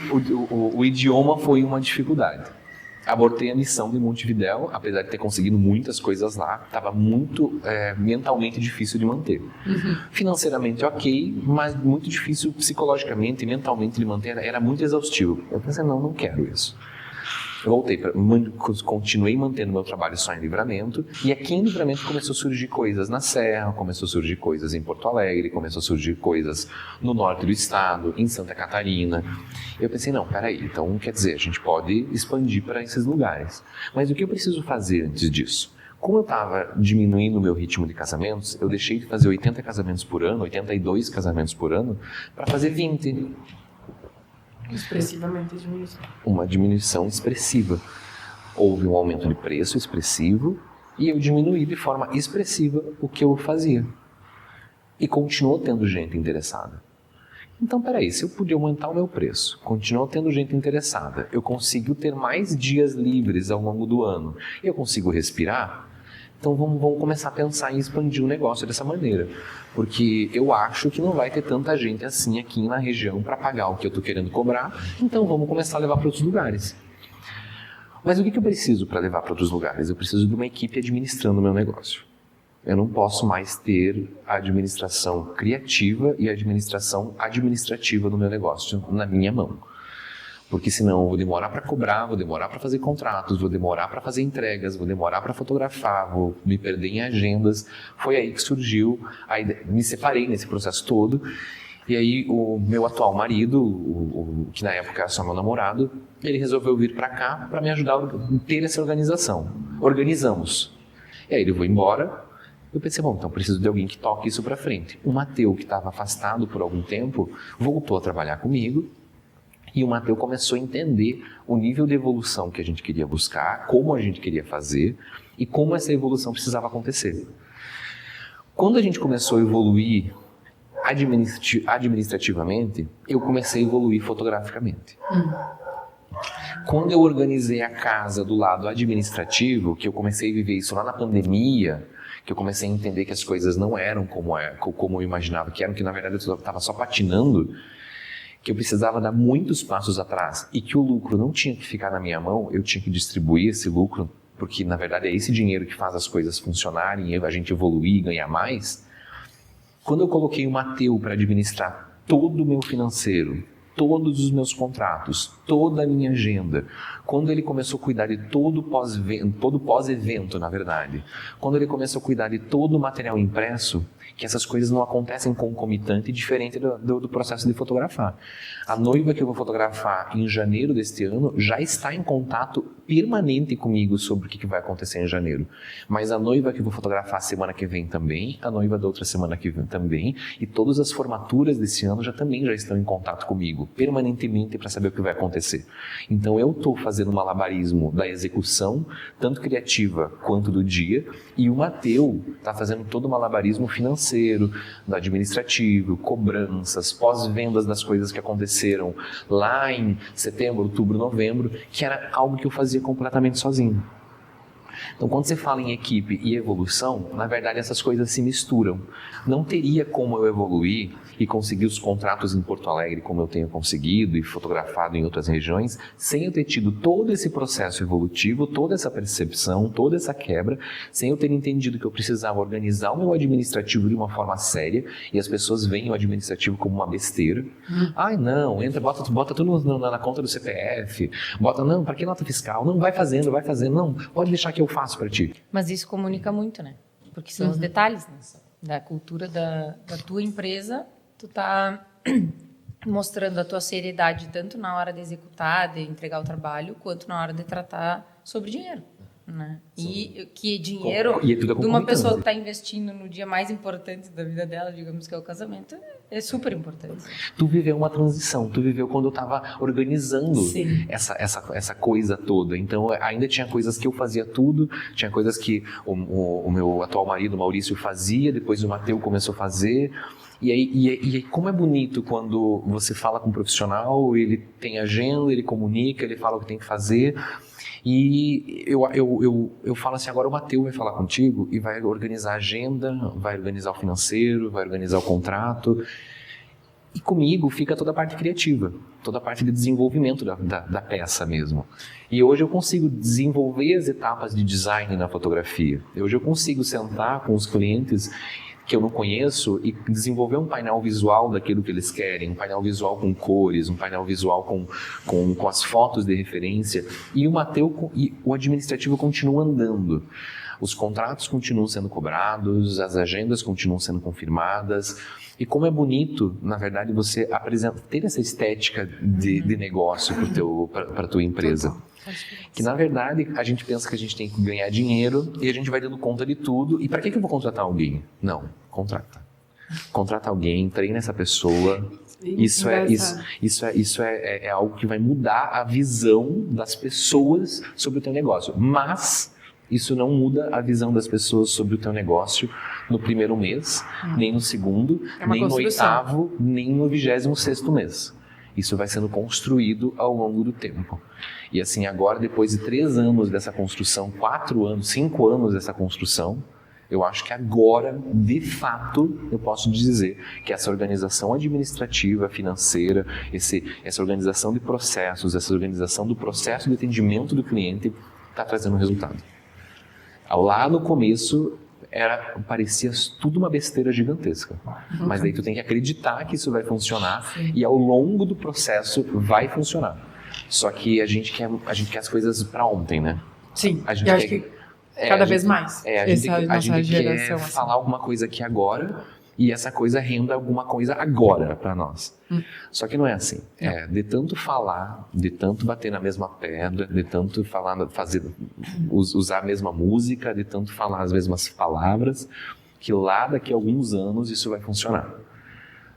o idioma foi uma dificuldade. Abortei a missão de Montevidéu, apesar de ter conseguido muitas coisas lá, estava muito mentalmente difícil de manter. Financeiramente ok, mas muito difícil psicologicamente e mentalmente de manter, era muito exaustivo. Eu pensei, não quero isso. Eu voltei, continuei mantendo meu trabalho só em Livramento, e aqui em Livramento começou a surgir coisas na Serra, começou a surgir coisas em Porto Alegre, começou a surgir coisas no norte do estado, em Santa Catarina. Eu pensei, não, peraí, então quer dizer, a gente pode expandir para esses lugares. Mas o que eu preciso fazer antes disso? Como eu estava diminuindo o meu ritmo de casamentos, eu deixei de fazer 80 casamentos por ano, 82 casamentos por ano, para fazer 20. Expressivamente diminuição. Uma diminuição expressiva. Houve um aumento de preço expressivo e eu diminuí de forma expressiva o que eu fazia. E continuou tendo gente interessada. Então, peraí, se eu puder aumentar o meu preço, continuou tendo gente interessada, eu consigo ter mais dias livres ao longo do ano, e eu consigo respirar, então vamos começar a pensar em expandir o negócio dessa maneira. Porque eu acho que não vai ter tanta gente assim aqui na região para pagar o que eu estou querendo cobrar, então vamos começar a levar para outros lugares. Mas o que eu preciso para levar para outros lugares? Eu preciso de uma equipe administrando o meu negócio. Eu não posso mais ter a administração criativa e a administração administrativa do meu negócio na minha mão. Porque senão eu vou demorar para cobrar, vou demorar para fazer contratos, vou demorar para fazer entregas, vou demorar para fotografar, vou me perder em agendas. Foi aí que surgiu a ideia. Me separei nesse processo todo. E aí o meu atual marido, que na época era só meu namorado, ele resolveu vir para cá para me ajudar a ter essa organização. Organizamos. E aí ele foi embora. Eu pensei, bom, então preciso de alguém que toque isso para frente. O Mateu, que estava afastado por algum tempo, voltou a trabalhar comigo. E o Mateu começou a entender o nível de evolução que a gente queria buscar, como a gente queria fazer e como essa evolução precisava acontecer. Quando a gente começou a evoluir administrativamente, eu comecei a evoluir fotograficamente. Quando eu organizei a casa do lado administrativo, que eu comecei a viver isso lá na pandemia, que eu comecei a entender que as coisas não eram como eu imaginava que eram, que na verdade eu estava só patinando, que eu precisava dar muitos passos atrás e que o lucro não tinha que ficar na minha mão, eu tinha que distribuir esse lucro, porque na verdade é esse dinheiro que faz as coisas funcionarem, a gente evoluir e ganhar mais. Quando eu coloquei o Mateu para administrar todo o meu financeiro, todos os meus contratos, toda a minha agenda, quando ele começou a cuidar de todo pós-evento, na verdade, quando ele começou a cuidar de todo o material impresso, que essas coisas não acontecem concomitante, diferente do processo de fotografar. A noiva que eu vou fotografar em janeiro deste ano já está em contato permanente comigo sobre o que vai acontecer em janeiro. Mas a noiva que eu vou fotografar semana que vem também, a noiva da outra semana que vem também, e todas as formaturas desse ano já estão em contato comigo, permanentemente, para saber o que vai acontecer. Então eu estou fazendo um malabarismo da execução, tanto criativa quanto do dia, e o Mateu está fazendo todo o malabarismo financeiro, do administrativo, cobranças, pós-vendas das coisas que aconteceram lá em setembro, outubro, novembro, que era algo que eu fazia completamente sozinho. Então, quando você fala em equipe e evolução, na verdade essas coisas se misturam. Não teria como eu evoluir e conseguir os contratos em Porto Alegre como eu tenho conseguido e fotografado em outras regiões, sem eu ter tido todo esse processo evolutivo, toda essa percepção, toda essa quebra, sem eu ter entendido que eu precisava organizar o meu administrativo de uma forma séria, e as pessoas veem o administrativo como uma besteira. Ai, não, entra, bota tudo na conta do CPF, não, para que nota fiscal? Não, vai fazendo, não, pode deixar que eu faço para ti. Mas isso comunica muito, né? Porque são os detalhes, né? Da cultura da tua empresa. Tu tá mostrando a tua seriedade tanto na hora de executar, de entregar o trabalho, quanto na hora de tratar sobre dinheiro, né? E que dinheiro de uma pessoa que está investindo no dia mais importante da vida dela, digamos que é o casamento, é super importante. Tu viveu uma transição, tu viveu quando eu estava organizando essa coisa toda. Então ainda tinha coisas que eu fazia tudo, tinha coisas que o meu atual marido, Maurício, fazia, depois o Mateu começou a fazer. E aí, como é bonito quando você fala com um profissional, ele tem agenda, ele comunica, ele fala o que tem que fazer. E eu falo assim, agora o Mateu vai falar contigo e vai organizar a agenda, vai organizar o financeiro, vai organizar o contrato. E comigo fica toda a parte criativa, toda a parte de desenvolvimento da peça mesmo. E hoje eu consigo desenvolver as etapas de design na fotografia. Hoje eu consigo sentar com os clientes que eu não conheço e desenvolver um painel visual daquilo que eles querem, um painel visual com cores, um painel visual com as fotos de referência, e o Mateu e o administrativo continuam andando. Os contratos continuam sendo cobrados, as agendas continuam sendo confirmadas, e como é bonito, na verdade, você ter essa estética de negócio para a tua empresa. Que na verdade a gente pensa que a gente tem que ganhar dinheiro e a gente vai dando conta de tudo. E para que eu vou contratar alguém? Não, contrata. Contrata alguém, treina essa pessoa. Isso é algo que vai mudar a visão das pessoas sobre o teu negócio. Mas isso não muda a visão das pessoas sobre o teu negócio no primeiro mês, nem no segundo, nem no oitavo, nem no 26º mês. Isso vai sendo construído ao longo do tempo. E assim, agora, depois de 3 anos dessa construção, 4 anos, 5 anos dessa construção, eu acho que agora, de fato, eu posso dizer que essa organização administrativa, financeira, essa organização de processos, essa organização do processo de atendimento do cliente está trazendo resultado. Lá no começo, parecia tudo uma besteira gigantesca. Mas daí tu tem que acreditar que isso vai funcionar. Sim. E ao longo do processo vai funcionar. Só que a gente quer as coisas para ontem, né? Sim, eu acho que cada vez mais. A gente quer falar alguma coisa aqui agora e essa coisa renda alguma coisa agora para nós. Só que não é assim. De tanto falar, de tanto bater na mesma pedra, de tanto falar, usar a mesma música, de tanto falar as mesmas palavras, que lá daqui a alguns anos isso vai funcionar.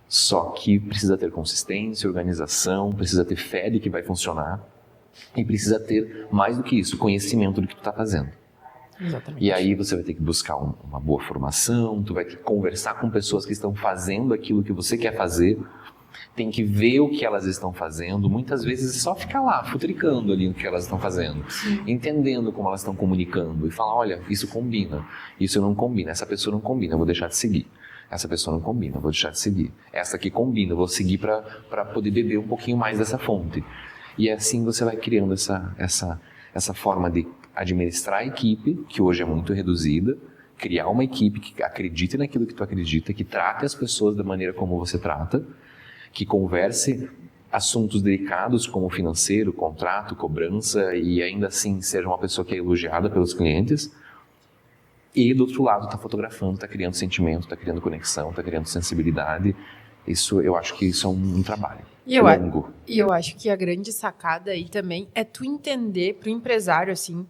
Só que precisa ter consistência, organização, precisa ter fé de que vai funcionar e precisa ter, mais do que isso, conhecimento do que tu está fazendo. Exatamente. E aí você vai ter que buscar uma boa formação, tu vai ter que conversar com pessoas que estão fazendo aquilo que você quer fazer, tem que ver o que elas estão fazendo, muitas vezes é só ficar lá, futricando ali o que elas estão fazendo, entendendo como elas estão comunicando e falar, olha, isso combina, isso não combina, essa pessoa não combina, eu vou deixar de seguir. Essa pessoa não combina, eu vou deixar de seguir. Essa aqui combina, eu vou seguir para poder beber um pouquinho mais dessa fonte. E assim você vai criando essa forma de administrar a equipe, que hoje é muito reduzida, criar uma equipe que acredite naquilo que tu acredita, que trate as pessoas da maneira como você trata, que converse assuntos delicados como financeiro, contrato, cobrança, e ainda assim seja uma pessoa que é elogiada pelos clientes. e do outro lado tá fotografando, tá criando sentimento, tá criando conexão, tá criando sensibilidade. Isso, eu acho que isso é um trabalho longo. E eu acho que a grande sacada aí também é tu entender, pro empresário, assim,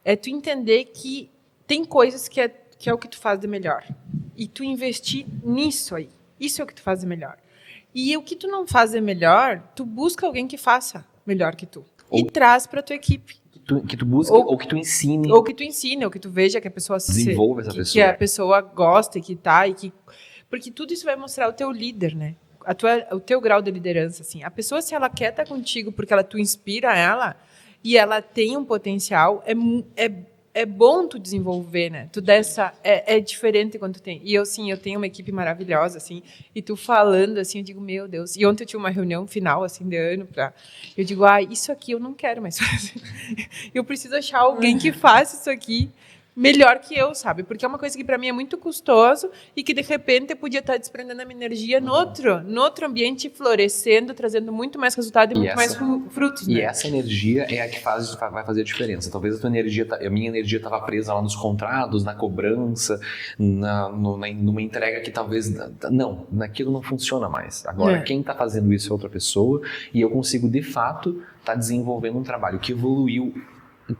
é tu entender que tem coisas que é o que tu faz de melhor. E tu investir nisso aí. Isso é o que tu faz de melhor. E o que tu não faz de melhor, tu busca alguém que faça melhor que tu. E traz pra tua equipe. Que tu busque, ou que tu ensine. Ou que tu ensine, ou que tu veja que a pessoa desenvolva essa pessoa. Que a pessoa gosta e que tá, e que... Porque tudo isso vai mostrar o teu líder, né? O teu grau de liderança, assim. A pessoa, se ela quer estar contigo porque tu inspira ela e ela tem um potencial, é bom tu desenvolver, né? Tu dessa é diferente quando tu tem. E eu, sim, eu tenho uma equipe maravilhosa, assim, e tu falando, assim, eu digo, meu Deus. E ontem eu tinha uma reunião final, assim, de ano, eu digo, isso aqui eu não quero mais fazer. Eu preciso achar alguém que faça isso aqui melhor que eu, sabe? Porque é uma coisa que para mim é muito custoso e que, de repente, eu podia estar desprendendo a minha energia no outro ambiente, florescendo, trazendo muito mais resultado e muito mais frutos. E né? essa energia é a que vai fazer a diferença. Talvez a minha energia estava presa lá nos contratos, na cobrança, numa entrega que talvez... Não, naquilo não funciona mais. Agora, quem está fazendo isso é outra pessoa e eu consigo, de fato, estar desenvolvendo um trabalho que evoluiu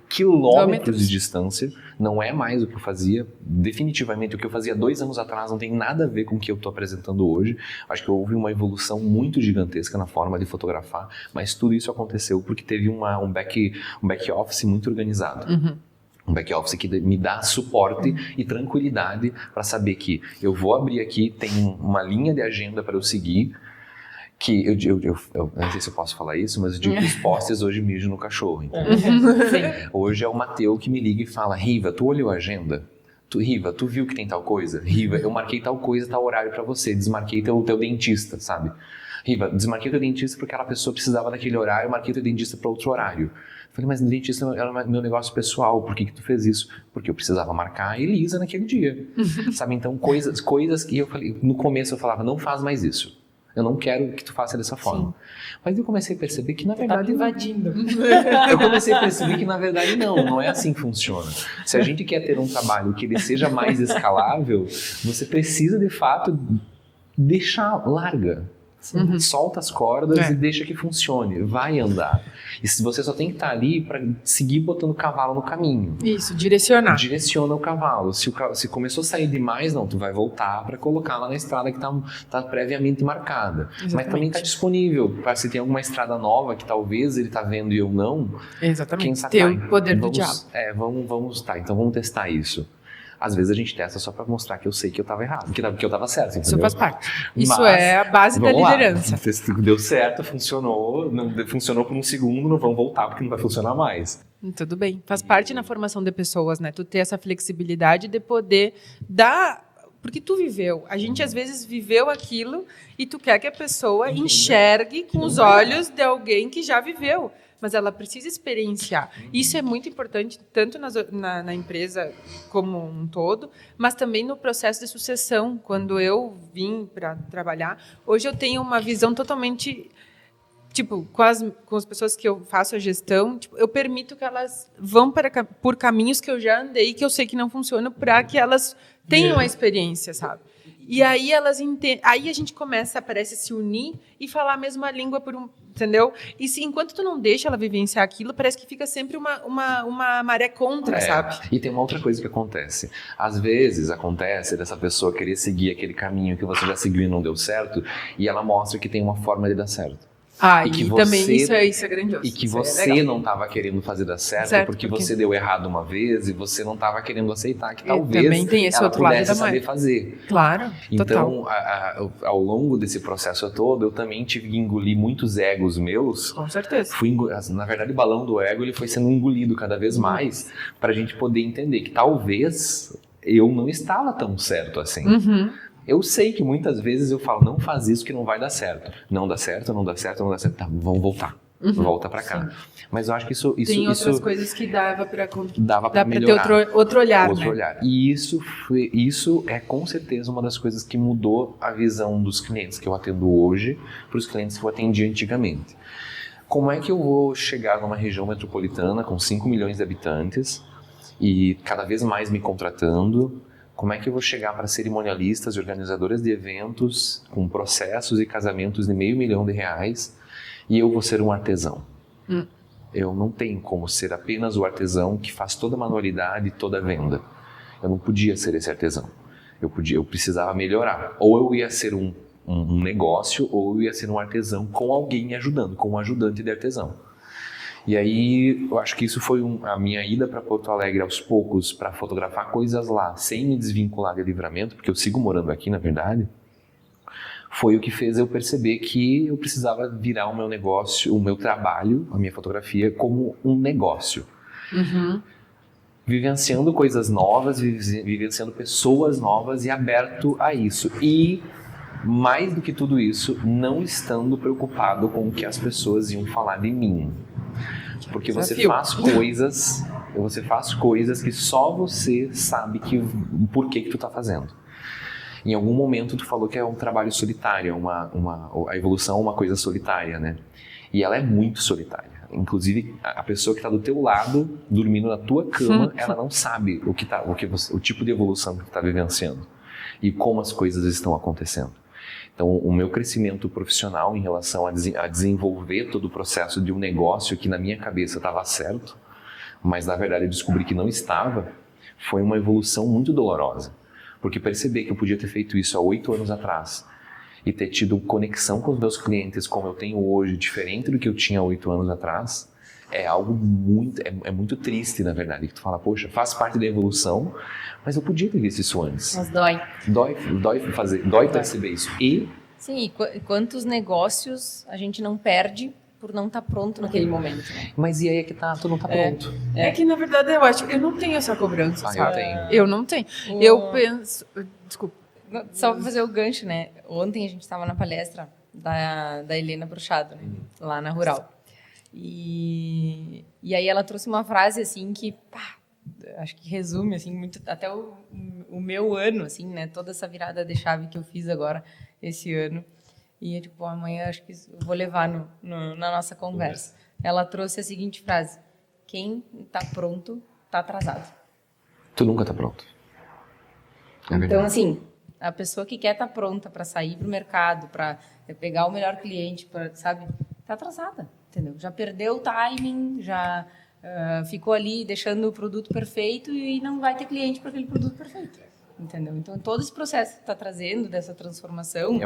quilômetros de distância, não é mais o que eu fazia, definitivamente o que eu fazia 2 anos atrás não tem nada a ver com o que eu estou apresentando hoje. Acho que houve uma evolução muito gigantesca na forma de fotografar, mas tudo isso aconteceu porque teve um back office muito organizado. Um back office que me dá suporte e tranquilidade para saber que eu vou abrir aqui, tem uma linha de agenda para eu seguir, que eu não sei se eu posso falar isso, mas eu digo que os postes hoje mijam no cachorro. Então. Hoje é o Mateu que me liga e fala, Riva, tu olhou a agenda? Riva, tu viu que tem tal coisa? Riva, eu marquei tal coisa, tal horário pra você, desmarquei teu dentista, sabe? Riva, desmarquei teu dentista porque aquela pessoa precisava daquele horário, eu marquei teu dentista para outro horário. Eu falei, mas o dentista era meu negócio pessoal, por que tu fez isso? Porque eu precisava marcar a Elisa naquele dia, sabe? Então, coisas que eu falei, no começo eu falava, não faz mais isso. Eu não quero que tu faça dessa forma. Sim. Mas eu comecei a perceber que, na verdade... Tá invadindo. Eu comecei a perceber que, na verdade, não é assim que funciona. Se a gente quer ter um trabalho que ele seja mais escalável, você precisa, de fato, larga. Solta as cordas e deixa que funcione. Vai andar. E se você só tem que estar ali para seguir botando o cavalo no caminho. Isso, direcionar. Direciona o cavalo. Se começou a sair demais, não, tu vai voltar para colocar lá na estrada que tá previamente marcada. Exatamente. Mas também está disponível. Se tem alguma estrada nova que talvez ele está vendo e eu não. Exatamente. Quem sabe, tem o poder do diabo. Então vamos testar isso. Às vezes a gente testa só para mostrar que eu sei que eu estava errado, que eu estava certo, entendeu? Isso faz parte. Isso é a base da liderança. Deu certo, funcionou, não funcionou por um segundo, não vamos voltar porque não vai funcionar mais. Tudo bem. Faz parte na formação de pessoas, né? Tu ter essa flexibilidade de poder dar... Porque tu viveu. A gente, às vezes, viveu aquilo e tu quer que a pessoa enxergue com os olhos de alguém que já viveu. Mas ela precisa experienciar. Isso é muito importante, tanto na empresa como um todo, mas também no processo de sucessão. Quando eu vim para trabalhar, hoje eu tenho uma visão totalmente... Tipo, com as pessoas que eu faço a gestão, tipo, eu permito que elas vão por caminhos que eu já andei, que eu sei que não funcionam, para que elas tenham a experiência, sabe? E aí elas entendem. Aí a gente parece se unir e falar a mesma língua entendeu? E se enquanto tu não deixa ela vivenciar aquilo, parece que fica sempre uma maré contra, sabe? E tem uma outra coisa que acontece. Às vezes acontece dessa pessoa querer seguir aquele caminho que você já seguiu e não deu certo, e ela mostra que tem uma forma de dar certo. E que também isso é grandioso. E que você não estava querendo fazer dar certo porque você deu errado uma vez e você não estava querendo aceitar que talvez também tem esse ela outro lado pudesse saber fazer. Claro, então, ao longo desse processo todo, eu também tive que engolir muitos egos meus. Com certeza. Na verdade, o balão do ego ele foi sendo engolido cada vez mais para a gente poder entender que talvez eu não estava tão certo assim. Eu sei que muitas vezes eu falo, não faz isso que não vai dar certo. Não dá certo, não dá certo, não dá certo. Tá, vamos voltar. Volta pra cá. Sim. Mas eu acho que isso... Tem outras coisas que dava pra melhorar. Ter outro olhar, outro olhar. E isso é com certeza uma das coisas que mudou a visão dos clientes que eu atendo hoje para os clientes que eu atendi antigamente. Como é que eu vou chegar numa região metropolitana com 5 milhões de habitantes e cada vez mais me contratando. Como é que eu vou chegar para cerimonialistas e organizadoras de eventos com processos e casamentos de R$500 mil e eu vou ser um artesão? Eu não tenho como ser apenas o artesão que faz toda a manualidade e toda a venda. Eu não podia ser esse artesão. Eu precisava melhorar. Ou eu ia ser um negócio, ou eu ia ser um artesão com alguém me ajudando, com um ajudante de artesão. E aí, eu acho que isso foi a minha ida para Porto Alegre aos poucos, para fotografar coisas lá, sem me desvincular de Livramento, porque eu sigo morando aqui, na verdade, foi o que fez eu perceber que eu precisava virar o meu negócio, o meu trabalho, a minha fotografia, como um negócio. Vivenciando coisas novas, vivenciando pessoas novas e aberto a isso. E, mais do que tudo isso, não estando preocupado com o que as pessoas iam falar de mim. Porque você faz coisas que só você sabe por que tu tá fazendo. Em algum momento tu falou que é um trabalho solitário, a evolução é uma coisa solitária, né? E ela é muito solitária. Inclusive, a pessoa que está do teu lado, dormindo na tua cama, ela não sabe o tipo de evolução que tu tá vivenciando e como as coisas estão acontecendo. Então, o meu crescimento profissional em relação a desenvolver todo o processo de um negócio que na minha cabeça estava certo, mas na verdade eu descobri que não estava, foi uma evolução muito dolorosa. Porque perceber que eu podia ter feito isso há 8 anos atrás e ter tido conexão com os meus clientes como eu tenho hoje, diferente do que eu tinha há 8 anos atrás, é algo muito triste, na verdade, que tu fala, poxa, faz parte da evolução, mas eu podia ter visto isso antes. Mas dói. Dói perceber isso. Sim, e quantos negócios a gente não perde por não estar pronto naquele momento, né? Mas e aí é que tu não tá pronto. É que, na verdade, eu não tenho essa cobrança, sabe? Eu tenho. Eu não tenho. Eu penso... Desculpa. Só para fazer o gancho, né? Ontem a gente estava na palestra da Helena Bruchado, né? Lá na Rural. E aí ela trouxe uma frase, assim, que acho que resume, assim, muito, até o meu ano, assim, né? Toda essa virada de chave que eu fiz agora, esse ano. E, tipo, amanhã acho que eu vou levar na nossa conversa. Ela trouxe a seguinte frase: quem está pronto, está atrasado. Tu nunca tá pronto. Então, assim, a pessoa que quer estar pronta para sair para o mercado, para pegar o melhor cliente, sabe, está atrasada, entendeu? Já perdeu o timing, já ficou ali deixando o produto perfeito e não vai ter cliente para aquele produto perfeito, entendeu? Então, todo esse processo que está trazendo dessa transformação...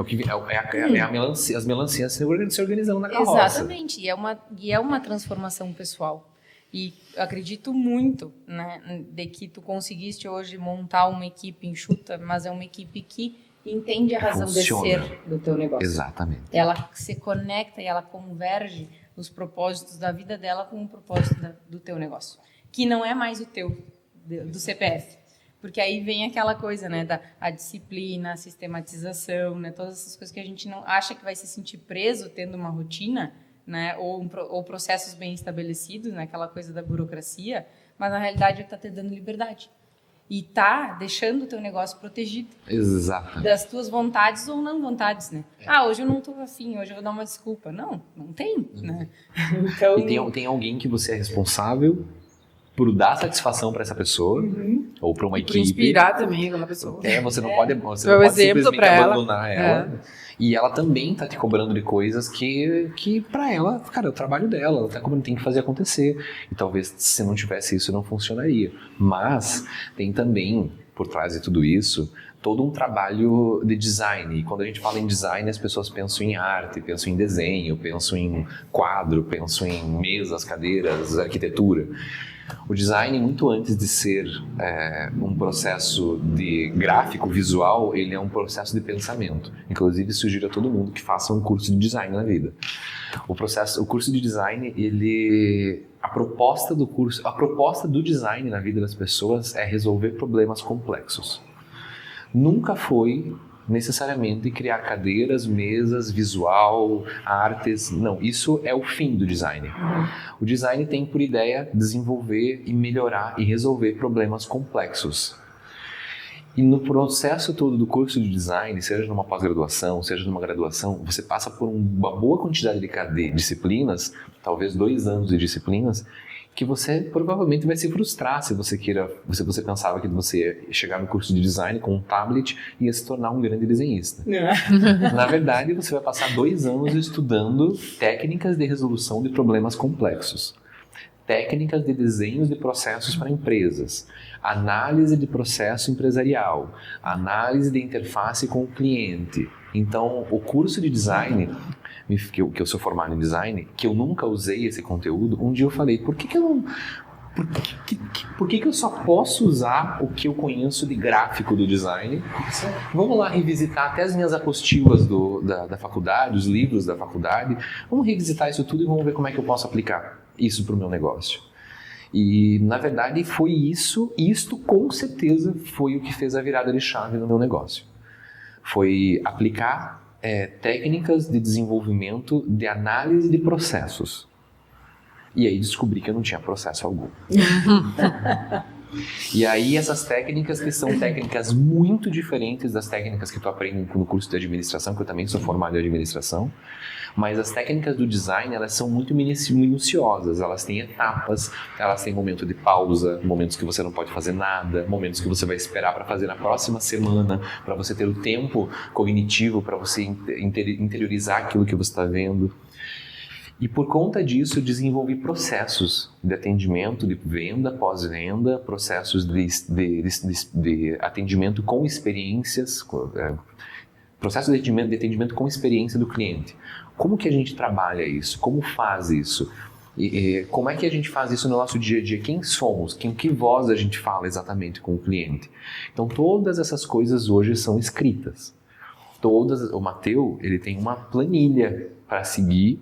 As melancias se organizando na carroça. Exatamente, e é uma transformação pessoal. E acredito muito, né, de que tu conseguiste hoje montar uma equipe enxuta, mas é uma equipe que entende a razão de ser do teu negócio. Exatamente. Ela se conecta e ela converge os propósitos da vida dela com o propósito do teu negócio, que não é mais o teu, do CPF. Porque aí vem aquela coisa, né, a disciplina, a sistematização, né, todas essas coisas que a gente não acha que vai se sentir preso tendo uma rotina, né, ou processos bem estabelecidos, né, aquela coisa da burocracia, mas na realidade está te dando liberdade. E tá deixando o teu negócio protegido. Exato. Das tuas vontades ou não vontades, né? Hoje eu não tô afim, hoje eu vou dar uma desculpa. Não tem, né? Então... E tem alguém que você é responsável por dar satisfação para essa pessoa, ou para uma equipe. Inspirar também aquela pessoa. Você não pode simplesmente abandonar ela. E ela também tá te cobrando de coisas que para ela, cara, é o trabalho dela, ela tá cobrando, tem que fazer acontecer. E talvez se não tivesse isso não funcionaria. Mas tem também, por trás de tudo isso, todo um trabalho de design. E quando a gente fala em design, as pessoas pensam em arte, pensam em desenho, pensam em quadro, pensam em mesas, cadeiras, arquitetura. O design, muito antes de ser um processo de gráfico visual, ele é um processo de pensamento. Inclusive, sugiro a todo mundo que faça um curso de design na vida. O curso de design, a proposta do design na vida das pessoas é resolver problemas complexos. Nunca foi necessariamente criar cadeiras, mesas, visual, artes. Não, isso é o fim do design. O design tem por ideia desenvolver e melhorar e resolver problemas complexos. E no processo todo do curso de design, seja numa pós-graduação, seja numa graduação, você passa por uma boa quantidade de disciplinas, talvez 2 anos de disciplinas, que você provavelmente vai se frustrar se você pensava que você ia chegar no curso de design com um tablet e ia se tornar um grande desenhista. Na verdade, você vai passar 2 anos estudando técnicas de resolução de problemas complexos, técnicas de desenhos de processos para empresas, análise de processo empresarial, análise de interface com o cliente. Então, o curso de design, que eu sou formado em design, que eu nunca usei esse conteúdo, um dia eu falei, por que eu só posso usar o que eu conheço de gráfico do design? Vamos lá revisitar até as minhas apostilas da faculdade, os livros da faculdade, vamos revisitar isso tudo e vamos ver como é que eu posso aplicar isso para o meu negócio. E, na verdade, foi isto com certeza foi o que fez a virada de chave no meu negócio. Foi aplicar técnicas de desenvolvimento de análise de processos. E aí descobri que eu não tinha processo algum. E aí essas técnicas que são técnicas muito diferentes das técnicas que tu aprende no curso de administração, que eu também sou formado em administração, mas as técnicas do design, elas são muito minuciosas, elas têm etapas, elas têm momento de pausa, momentos que você não pode fazer nada, momentos que você vai esperar para fazer na próxima semana, para você ter o tempo cognitivo, para você interiorizar aquilo que você está vendo. E por conta disso, eu desenvolvi processos de atendimento, de venda, pós-venda, processos de atendimento com experiências, processo de atendimento com experiência do cliente. Como que a gente trabalha isso? Como faz isso? Como é que a gente faz isso no nosso dia a dia? Quem somos? Que voz a gente fala exatamente com o cliente? Então, todas essas coisas hoje são escritas. O Matteo, ele tem uma planilha para seguir.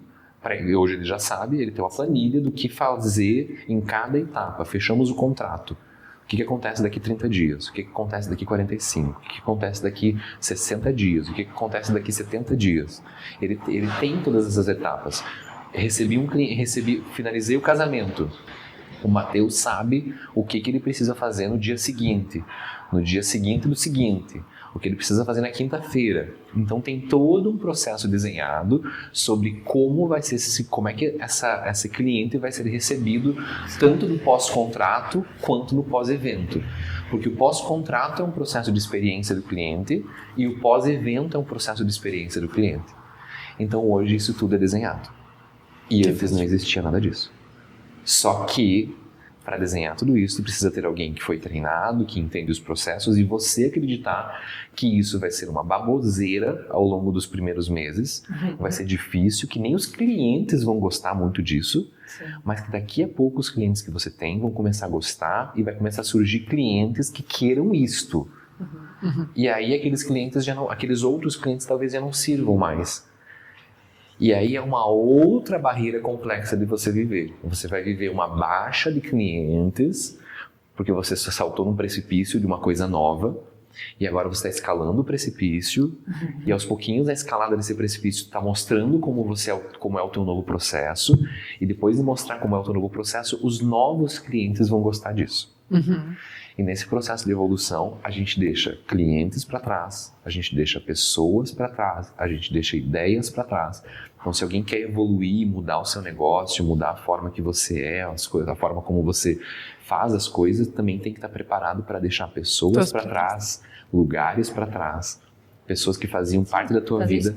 Hoje ele já sabe, ele tem uma planilha do que fazer em cada etapa. Fechamos o contrato. O que acontece daqui 30 dias? O que acontece daqui 45? O que acontece daqui 60 dias? O que acontece daqui 70 dias? Ele tem todas essas etapas. Recebi um cliente, finalizei o casamento. O Matteo sabe o que ele precisa fazer no dia seguinte do seguinte, o que ele precisa fazer na quinta-feira. Então tem todo um processo desenhado sobre como vai ser como é que esse cliente vai ser recebido tanto no pós-contrato quanto no pós-evento. Porque o pós-contrato é um processo de experiência do cliente e o pós-evento é um processo de experiência do cliente. Então hoje isso tudo é desenhado. E antes não existia nada disso. Só que para desenhar tudo isso, precisa ter alguém que foi treinado, que entende os processos e você acreditar que isso vai ser uma baboseira ao longo dos primeiros meses. Vai ser difícil, que nem os clientes vão gostar muito disso, sim, mas que daqui a pouco os clientes que você tem vão começar a gostar e vai começar a surgir clientes que queiram isto. E aí aqueles outros clientes talvez já não sirvam mais. E aí é uma outra barreira complexa de você viver. Você vai viver uma baixa de clientes, porque você saltou num precipício de uma coisa nova, e agora você está escalando o precipício, e aos pouquinhos a escalada desse precipício está mostrando como é o teu novo processo, e depois de mostrar como é o teu novo processo, os novos clientes vão gostar disso. E nesse processo de evolução, a gente deixa clientes para trás, a gente deixa pessoas para trás, a gente deixa ideias para trás. Então, se alguém quer evoluir, mudar o seu negócio, mudar a forma que você é, a forma como você faz as coisas, também tem que estar preparado para deixar pessoas para trás, lugares para trás. Pessoas que faziam parte da tua vida,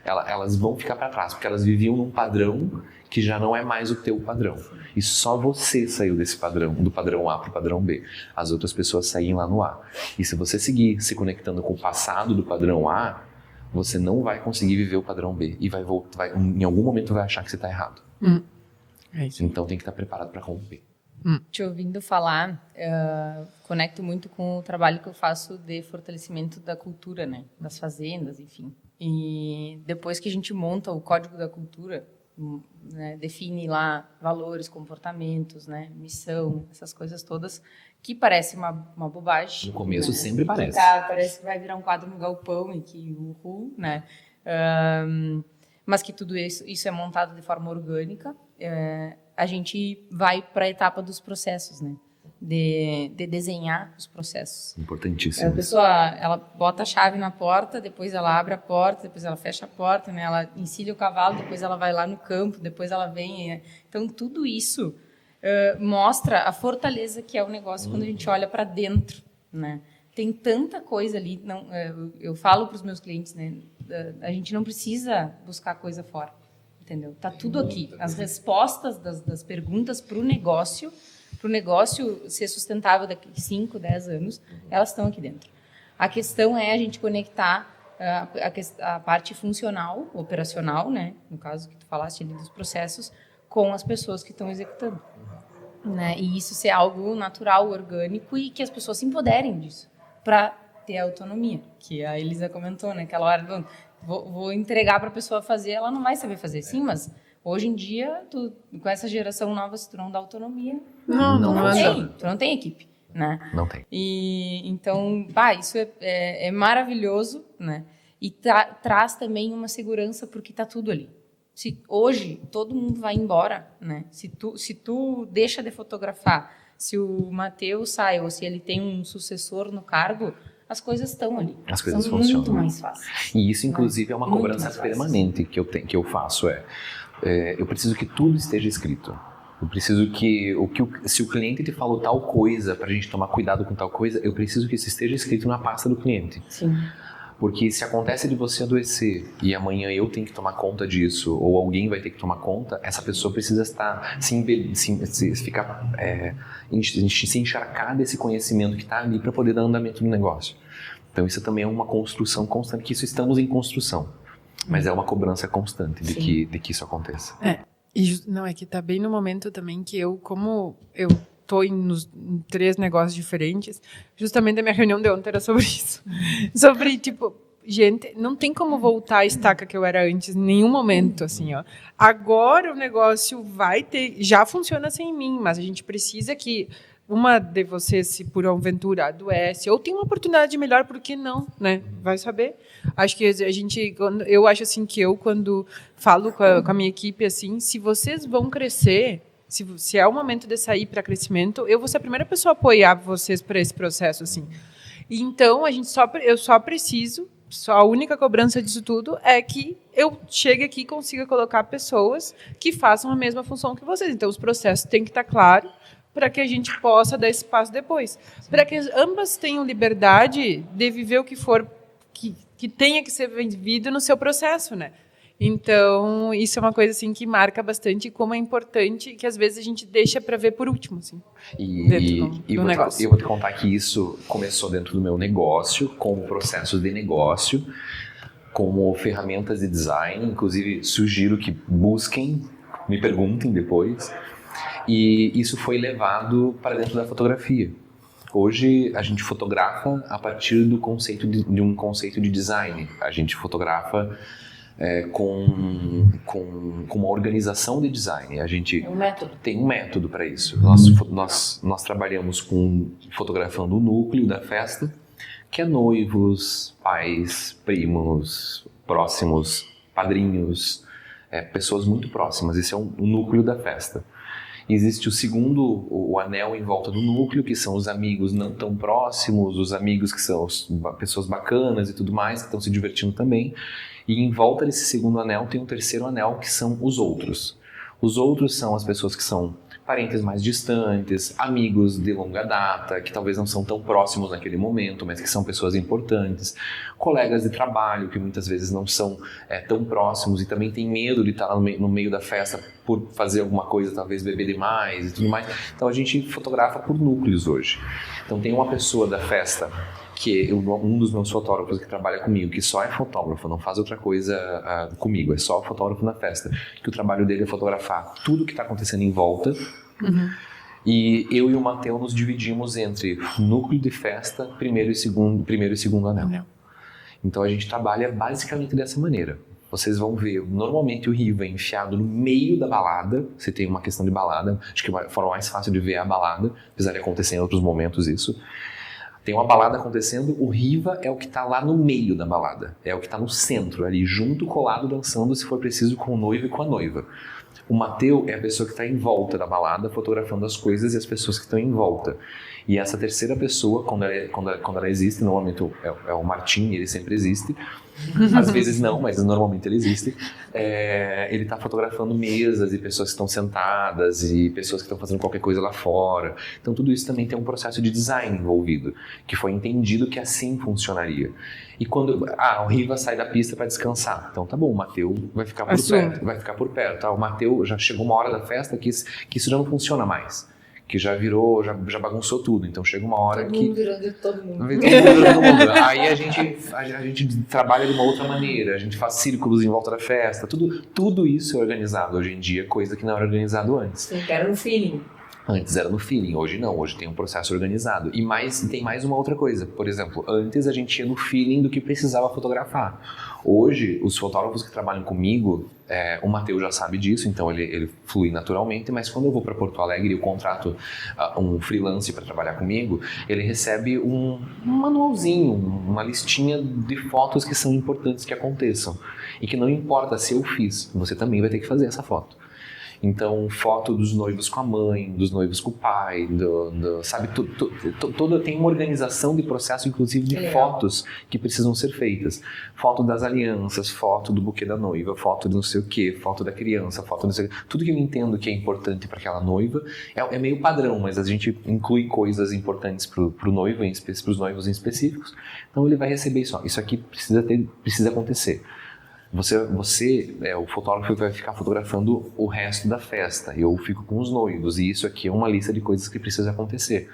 elas vão ficar para trás, porque elas viviam num padrão que já não é mais o teu padrão. E só você saiu desse padrão, do padrão A para o padrão B. As outras pessoas saem lá no A. E se você seguir se conectando com o passado do padrão A, você não vai conseguir viver o padrão B. E em algum momento vai achar que você está errado. É isso. Então tem que estar preparado para romper. Te ouvindo falar, conecto muito com o trabalho que eu faço de fortalecimento da cultura, né? Das fazendas, enfim. E depois que a gente monta o código da cultura, né, define lá valores, comportamentos, né, missão, essas coisas todas, que parece uma bobagem. No começo, né? Sempre parece. Parece que vai virar um quadro no galpão e que né? Mas que tudo isso é montado de forma orgânica. A gente vai para a etapa dos processos, né? De desenhar os processos. Importantíssimo. A pessoa, ela bota a chave na porta, depois ela abre a porta, depois ela fecha a porta, né? Ela encilha o cavalo, depois ela vai lá no campo, depois ela vem. Então, tudo isso mostra a fortaleza que é o negócio quando a gente olha para dentro, né? Tem tanta coisa ali. Não, eu falo para os meus clientes, né? A gente não precisa buscar coisa fora, entendeu? Tá tudo aqui. As respostas das perguntas para o negócio ser sustentável daqui 5, 10 anos, elas estão aqui dentro. A questão é a gente conectar a parte funcional, operacional, né? No caso que tu falaste ali dos processos, com as pessoas que estão executando. Né? E isso ser algo natural, orgânico e que as pessoas se empoderem disso para ter autonomia, que a Elisa comentou, né? Aquela hora, vou entregar para a pessoa fazer, ela não vai saber fazer. Sim, mas hoje em dia, com essa geração nova, se tu não dá autonomia, tu não tem equipe, né? Não tem. E então, isso é maravilhoso, né? E traz também uma segurança porque tá tudo ali. Se hoje todo mundo vai embora, né? Se tu deixa de fotografar, se o Matheus sai ou se ele tem um sucessor no cargo, as coisas estão ali. As coisas são funcionam. Muito mais fáceis. E isso, inclusive, é uma cobrança permanente que eu faço. Eu preciso que tudo esteja escrito. Eu preciso se o cliente te falou tal coisa para a gente tomar cuidado com tal coisa, eu preciso que isso esteja escrito na pasta do cliente. Sim. Porque se acontece de você adoecer e amanhã eu tenho que tomar conta disso, ou alguém vai ter que tomar conta, essa pessoa precisa estar se encharcar desse conhecimento que está ali para poder dar andamento no negócio. Então isso também é uma construção constante, que isso estamos em construção, mas é uma cobrança constante de que isso aconteça. É que tá bem no momento também que como eu tô em 3 negócios diferentes, justamente a minha reunião de ontem era sobre isso. Sobre, gente, não tem como voltar a estaca que eu era antes, em nenhum momento, assim, ó. Agora o negócio já funciona sem mim, mas a gente precisa que uma de vocês, se por aventura adoece, ou tem uma oportunidade melhor, por que não, né? Vai saber. Acho que eu acho assim que quando falo com a minha equipe, assim, se vocês vão crescer, se é o momento de sair para crescimento, eu vou ser a primeira pessoa a apoiar vocês para esse processo, assim. E então, a única cobrança disso tudo é que eu chegue aqui e consiga colocar pessoas que façam a mesma função que vocês. Então, os processos têm que estar claros para que a gente possa dar esse passo depois. Para que ambas tenham liberdade de viver o que for que tenha que ser vivido no seu processo, né? Então, isso é uma coisa assim que marca bastante como é importante, que às vezes a gente deixa para ver por último, assim. Eu vou te contar que isso começou dentro do meu negócio, como processos de negócio, como ferramentas de design. Inclusive, sugiro que busquem, me perguntem depois. E isso foi levado para dentro da fotografia. Hoje a gente fotografa a partir do conceito de um conceito de design. A gente fotografa com uma organização de design. A gente tem um método para isso. Nós trabalhamos fotografando o núcleo da festa, que é noivos, pais, primos, próximos, padrinhos, pessoas muito próximas. Esse é o núcleo da festa. Existe o anel em volta do núcleo, que são os amigos não tão próximos, os amigos que são pessoas bacanas e tudo mais, que estão se divertindo também. E em volta desse segundo anel tem um terceiro anel, que são os outros. Os outros são as pessoas que são parentes mais distantes, amigos de longa data, que talvez não são tão próximos naquele momento, mas que são pessoas importantes, colegas de trabalho que muitas vezes não são tão próximos e também têm medo de estar no meio da festa por fazer alguma coisa, talvez beber demais e tudo mais. Então a gente fotografa por núcleos hoje. Então tem uma pessoa da festa, que um dos meus fotógrafos que trabalha comigo, que só é fotógrafo, não faz outra coisa comigo, é só fotógrafo na festa, que o trabalho dele é fotografar tudo que está acontecendo em volta. Uhum. E eu e o Matheus nos dividimos entre núcleo de festa, primeiro e segundo anel. Então a gente trabalha basicamente dessa maneira. Vocês vão ver, normalmente o Riva é enfiado no meio da balada, se tem uma questão de balada, acho que a forma mais fácil de ver é a balada, apesar de acontecer em outros momentos isso. Tem uma balada acontecendo, o Riva é o que está lá no meio da balada. É o que está no centro, ali, junto, colado, dançando, se for preciso, com o noivo e com a noiva. O Matheus é a pessoa que está em volta da balada, fotografando as coisas e as pessoas que estão em volta. E essa terceira pessoa, quando ela existe, normalmente é o Martim, ele sempre existe, Às vezes não, mas normalmente ele existe. Ele está fotografando mesas e pessoas que estão sentadas e pessoas que estão fazendo qualquer coisa lá fora. Então tudo isso também tem um processo de design envolvido, que foi entendido que assim funcionaria. E quando o Riva sai da pista para descansar, então tá bom, o Matteo vai ficar por perto. O Matteo já chegou uma hora da festa que isso já não funciona mais. Que já virou, já bagunçou tudo. Então chega uma hora todo que... mundo virando todo mundo. Todo mundo. Aí a gente trabalha de uma outra maneira, a gente faz círculos em volta da festa, tudo isso é organizado hoje em dia, coisa que não era organizado antes. Sim, era no feeling. Antes era no feeling, hoje não, hoje tem um processo organizado. E tem mais uma outra coisa, por exemplo, antes a gente ia no feeling do que precisava fotografar. Hoje, os fotógrafos que trabalham comigo, o Matteo já sabe disso, então ele flui naturalmente, mas quando eu vou para Porto Alegre e eu contrato um freelance para trabalhar comigo, ele recebe um manualzinho, uma listinha de fotos que são importantes que aconteçam. E que não importa se eu fiz, você também vai ter que fazer essa foto. Então, foto dos noivos com a mãe, dos noivos com o pai, sabe? Tem uma organização de processo, inclusive de fotos que precisam ser feitas. Foto das alianças, foto do buquê da noiva, foto de não sei o quê, foto da criança, foto de não sei o quê. Tudo que eu entendo que é importante para aquela noiva é meio padrão, mas a gente inclui coisas importantes para o noivo, para os noivos em específicos. Então, ele vai receber isso. Isso aqui precisa acontecer. O fotógrafo vai ficar fotografando o resto da festa. Eu fico com os noivos e isso aqui é uma lista de coisas que precisa acontecer.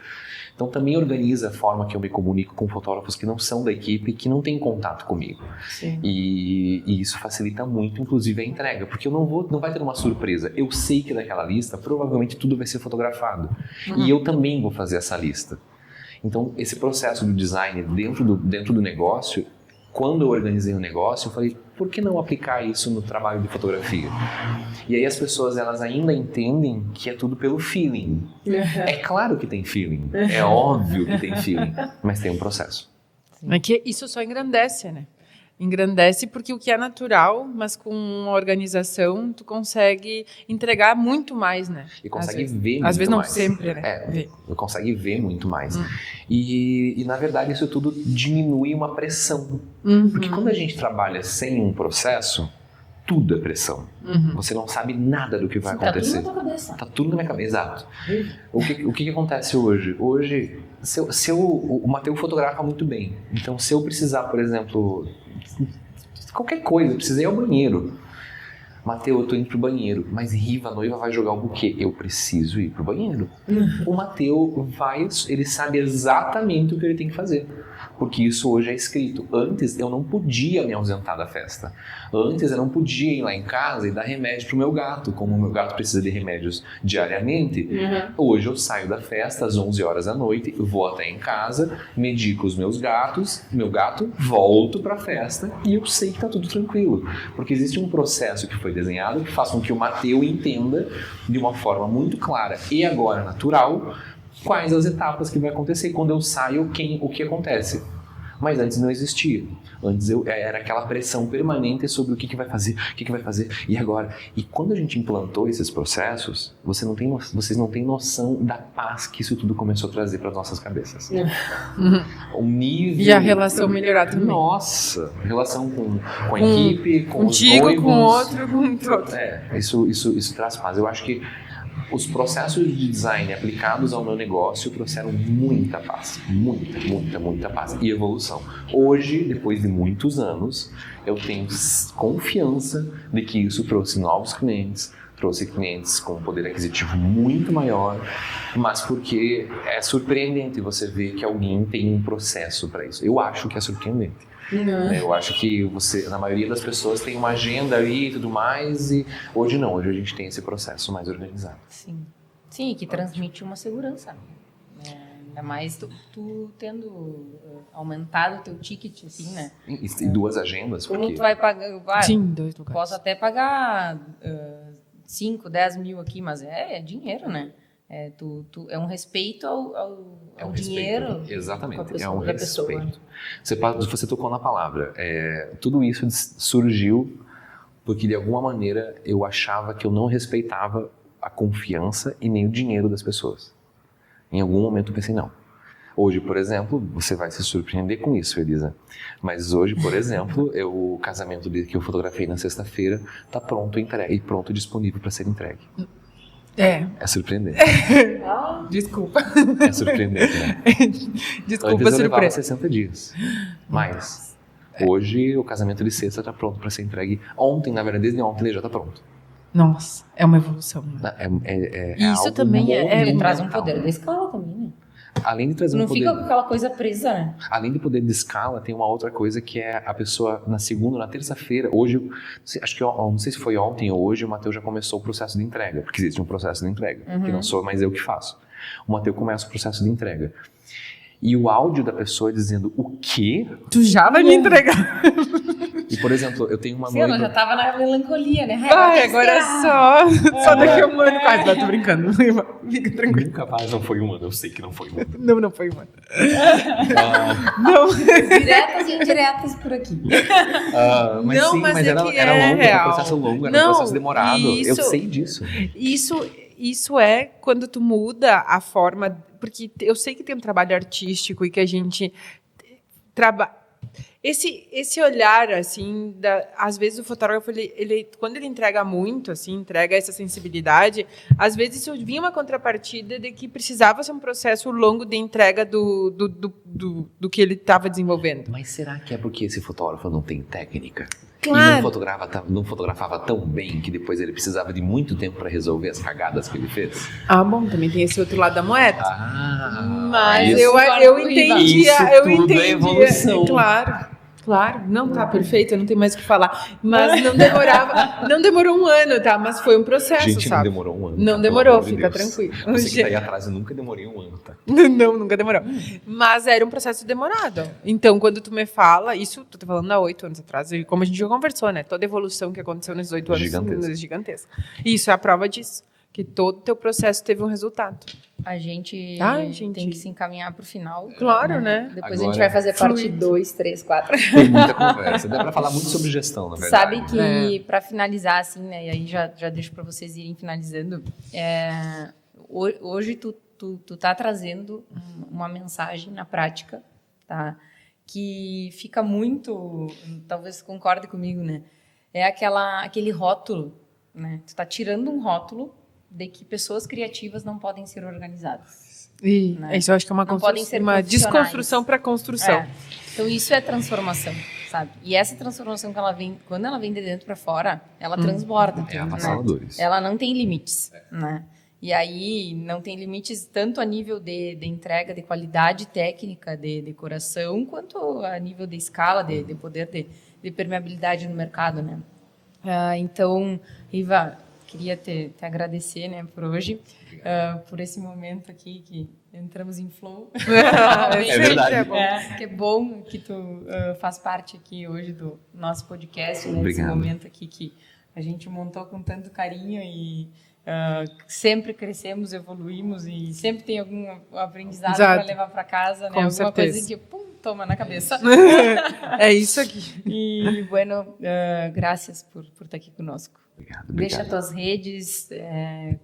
Então também organiza a forma que eu me comunico com fotógrafos que não são da equipe e que não têm contato comigo. Sim. E isso facilita muito, inclusive, a entrega, porque não vai ter uma surpresa. Eu sei que daquela lista provavelmente tudo vai ser fotografado e eu também vou fazer essa lista. Então esse processo do design dentro do negócio, quando eu organizei o negócio, eu falei, por que não aplicar isso no trabalho de fotografia? E aí as pessoas, elas ainda entendem que é tudo pelo feeling. É claro que tem feeling, é óbvio que tem feeling, mas tem um processo. É que isso só engrandece, né? Engrandece porque o que é natural, mas com uma organização, tu consegue entregar muito mais, né? E consegue ver muito mais. Às vezes não sempre, né? Consegue ver muito mais. E, na verdade, isso tudo diminui uma pressão. Porque quando a gente trabalha sem um processo, tudo é pressão. Você não sabe nada do que vai acontecer. Tá tudo na tua cabeça. Tá tudo na minha cabeça, exato. O que acontece hoje? Hoje, o Matteo fotografa muito bem. Então, se eu precisar, por exemplo, qualquer coisa, eu precisei ir ao banheiro. Matteo, eu tô indo pro banheiro, mas Riva, a noiva vai jogar o buquê. Eu preciso ir pro banheiro. O Matteo ele sabe exatamente o que ele tem que fazer. Porque isso hoje é escrito. Antes eu não podia me ausentar da festa. Antes eu não podia ir lá em casa e dar remédio pro meu gato. Como o meu gato precisa de remédios diariamente, hoje eu saio da festa às 11 horas da noite, vou até em casa, medico os meus gatos, meu gato, volto pra festa e eu sei que tá tudo tranquilo. Porque existe um processo que foi desenhado que faz com que o Matteo entenda de uma forma muito clara e agora natural quais as etapas que vai acontecer. Quando eu saio, o que acontece. Mas antes não existia. Antes era aquela pressão permanente sobre o que vai fazer, e agora. E quando a gente implantou esses processos, vocês não têm noção da paz que isso tudo começou a trazer para as nossas cabeças. O nível... E a relação melhorar também. Nossa, a relação com a equipe, com contigo, os noivos. com o outro, com todos. Isso traz paz. Eu acho que os processos de design aplicados ao meu negócio trouxeram muita paz, muita paz e evolução. Hoje, depois de muitos anos, eu tenho confiança de que isso trouxe novos clientes, trouxe clientes com um poder aquisitivo muito maior, mas porque é surpreendente você ver que alguém tem um processo para isso. Eu acho que é surpreendente. Eu acho que na maioria das pessoas tem uma agenda aí e tudo mais, e hoje não, hoje a gente tem esse processo mais organizado. Sim, que transmite uma segurança. Ainda mais tu tendo aumentado o teu ticket, assim, né? E duas agendas. Como tu vai pagar? Sim, 2 lugares. Posso até pagar 5, 10 mil aqui, mas é dinheiro, né? É um respeito ao dinheiro. Exatamente, é um respeito. Você tocou na palavra. Tudo isso surgiu porque, de alguma maneira, eu achava que eu não respeitava a confiança e nem o dinheiro das pessoas. Em algum momento eu pensei, não. Hoje, por exemplo, você vai se surpreender com isso, Elisa. Mas hoje, por exemplo, o casamento que eu fotografei na sexta-feira está pronto, entregue, e pronto, disponível para ser entregue. É. É surpreendente. Desculpa. É surpreendente, né? Desculpa, Antes eu levava surpresa. 60 dias. Mas hoje o casamento de sexta está pronto para ser entregue. Ontem, na verdade, desde ontem ele já está pronto. Nossa, é uma evolução. Né? Isso algo também Ele traz um monumental. poder da escala também, né? Além de trazer Não um poder, fica com aquela coisa presa, né? além de poder de escala, tem uma outra coisa que é a pessoa na segunda, na terça-feira, hoje, acho que não sei se foi ontem ou hoje, o Matheus já começou o processo de entrega, porque existe um processo de entrega, que não sou mais eu que faço. O Matheus começa o processo de entrega. E o áudio da pessoa dizendo o quê? Tu já vai me entregar. E, por exemplo, eu tenho uma Sim, ela noiva... já tava na melancolia, né? Ai, agora é só daqui a um ano quase. Não, tô brincando. Fica tranquilo. Nunca mais não foi um ano, eu sei que não foi um ano. Não foi uma. Não. Diretas e indiretas por aqui. Mas Não, sim, mas mas é era que longo, é era um real. processo longo, era Não, um processo demorado. Eu isso- sei disso. Isso é quando tu muda a forma... Porque eu sei que tem um trabalho artístico e que a gente trabalha... Esse olhar, assim, às vezes o fotógrafo, quando ele entrega muito, assim, entrega essa sensibilidade, às vezes isso vinha uma contrapartida de que precisava ser um processo longo de entrega do que ele estava desenvolvendo. Mas será que é porque esse fotógrafo não tem técnica? Claro. E não fotografava tão bem que depois ele precisava de muito tempo para resolver as cagadas que ele fez? Ah, bom, também tem esse outro lado da moeda. Mas isso- eu entendi. Isso Eu tudo é entendi. evolução. Claro, não tá perfeito, eu não tenho mais o que falar. Mas não demorou um ano, tá? Mas foi um processo, Gente, sabe? não demorou um ano. Não tá? demorou, Pelo amor de fica Deus. tranquilo. Você que tá aí atrás, eu nunca demorei um ano, tá? Não, nunca demorou. Mas era um processo demorado. Então, quando tu me fala, isso tu tá falando há 8 anos atrás, e como a gente já conversou, né? Toda a evolução que aconteceu nesses 8 anos Gigantesca. é gigantesca. E isso é a prova disso. Que todo o teu processo teve um resultado. A gente, Ai, gente. tem que se encaminhar pro final. Claro, né? Depois Agora, a gente vai fazer parte fluido. 2, 3, 4. Tem muita conversa. Dá pra falar muito sobre gestão, na verdade. Sabe que, É. para finalizar, assim, né? E aí já deixo para vocês irem finalizando. Hoje tu tá trazendo uma mensagem na prática, tá? Que fica muito, talvez concorde comigo, né? É aquele rótulo, né? Tu tá tirando um rótulo de que pessoas criativas não podem ser organizadas. E Né? isso eu acho que é uma, Não podem ser uma profissionais. desconstrução para construção. É. Então isso é transformação, sabe? E essa transformação que ela vem, quando ela vem de dentro para fora, ela transborda. É avassaladores. Ela não tem limites, né? E aí não tem limites tanto a nível de entrega, de qualidade técnica, de decoração, quanto a nível de escala, de poder de permeabilidade no mercado, né? Então, Riva, queria te agradecer, né, por hoje, por esse momento aqui que entramos em flow. É verdade. É bom. Que é bom que tu faz parte aqui hoje do nosso podcast, né? Desse Obrigado. momento aqui que a gente montou com tanto carinho e sempre crescemos, evoluímos e sempre tem algum aprendizado Exato. para levar para casa, né? Com Alguma certeza. coisa que pum, toma na cabeça. É isso aqui. E, bueno, graças por estar aqui conosco. Obrigado, Deixa obrigado. tuas redes,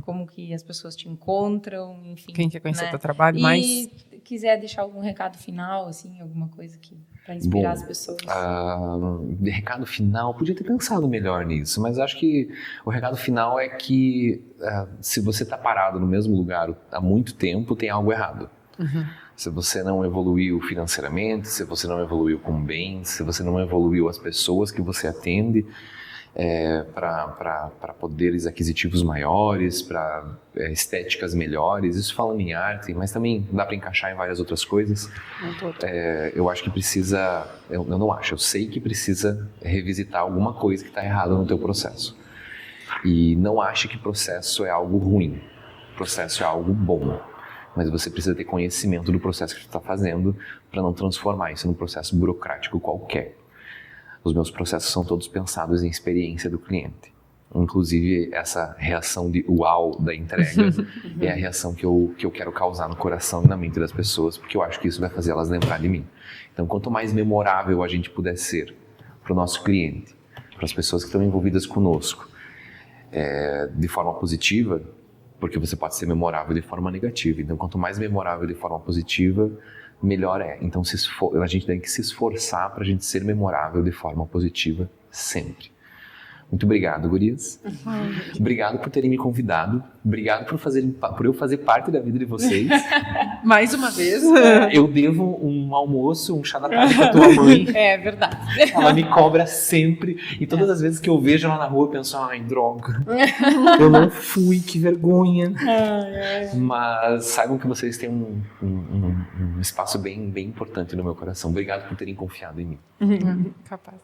como que as pessoas te encontram, enfim. Quem quer conhecer né? teu trabalho E mais? quiser deixar algum recado final, assim, alguma coisa para inspirar Bom, as pessoas. De recado final, podia ter pensado melhor nisso, mas acho que o recado final é que se você está parado no mesmo lugar há muito tempo, tem algo errado. Se você não evoluiu financeiramente, se você não evoluiu com bens, se você não evoluiu as pessoas que você atende para poderes aquisitivos maiores, para estéticas melhores, isso falando em arte, mas também dá para encaixar em várias outras coisas. Eu acho que precisa, eu não acho, eu sei que precisa revisitar alguma coisa que está errada no teu processo. E não ache que processo é algo ruim, processo é algo bom. Mas você precisa ter conhecimento do processo que você está fazendo para não transformar isso num processo burocrático qualquer. Os meus processos são todos pensados em experiência do cliente. Inclusive, essa reação de uau da entrega é a reação que eu quero causar no coração e na mente das pessoas, porque eu acho que isso vai fazer elas lembrar de mim. Então, quanto mais memorável a gente puder ser para o nosso cliente, para as pessoas que estão envolvidas conosco, de forma positiva, porque você pode ser memorável de forma negativa. Então, quanto mais memorável de forma positiva, melhor é. Então, a gente tem que se esforçar para a gente ser memorável de forma positiva sempre. Muito obrigado, gurias. Obrigado por terem me convidado. Obrigado por eu fazer parte da vida de vocês. Mais uma vez. Eu devo um almoço, um chá da tarde pra tua mãe. É verdade. Ela me cobra sempre. E todas as vezes que eu vejo ela na rua, eu penso, ai, droga. Eu não fui, que vergonha. Mas saibam que vocês têm um espaço bem, bem importante no meu coração. Obrigado por terem confiado em mim. Capaz.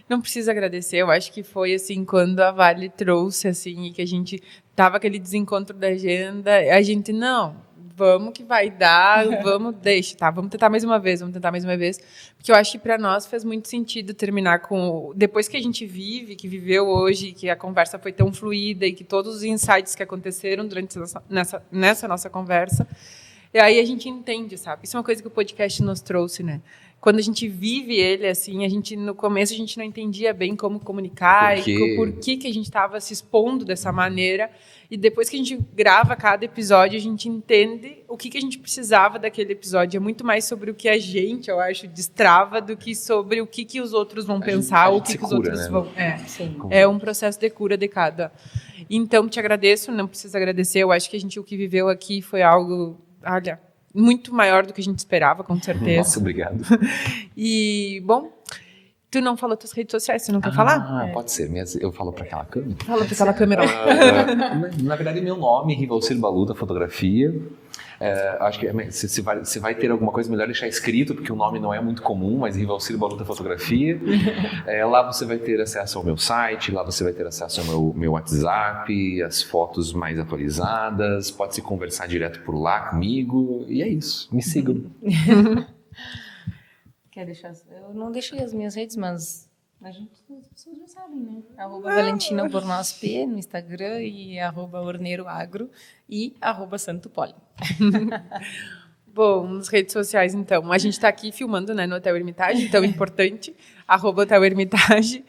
Não precisa agradecer, eu acho que foi assim, quando a Vale trouxe, assim, e que a gente tava aquele desencontro da agenda, a gente, não, vamos que vai dar, vamos tentar mais uma vez, porque eu acho que para nós fez muito sentido terminar com, depois que a gente que viveu hoje, que a conversa foi tão fluida e que todos os insights que aconteceram durante nessa nossa conversa, e aí a gente entende, sabe? Isso é uma coisa que o podcast nos trouxe, né? Quando a gente vive ele, assim, no começo a gente não entendia bem como comunicar e por que a gente estava se expondo dessa maneira. E depois que a gente grava cada episódio, a gente entende o que a gente precisava daquele episódio. É muito mais sobre o que a gente, eu acho, destrava do que sobre o que os outros vão pensar, o que os outros vão... É um processo de cura de cada. Então, te agradeço, não precisa agradecer. Eu acho que o que viveu aqui foi algo... Olha... muito maior do que a gente esperava, com certeza. Nossa, obrigado. E, bom, tu não falou tuas redes sociais, você não quer falar? Pode ser, eu falo para aquela câmera. Fala para aquela câmera. Na verdade, meu nome é Rivalcir Baluta Fotografia. Acho que se vai ter alguma coisa, melhor deixar escrito, porque o nome não é muito comum, mas Rivalcir Baluta Fotografia. Lá você vai ter acesso ao meu site, lá você vai ter acesso ao meu WhatsApp, as fotos mais atualizadas, pode se conversar direto por lá comigo, e é isso, me sigam. Quer deixar? Eu não deixei as minhas redes, mas as pessoas já sabem, né? @ValentinaBornosP no Instagram e @orneiroagro e @santopoli. Bom, nas redes sociais, então. A gente está aqui filmando, né, no Hotel Hermitage, então importante, @Hotel Hermitage.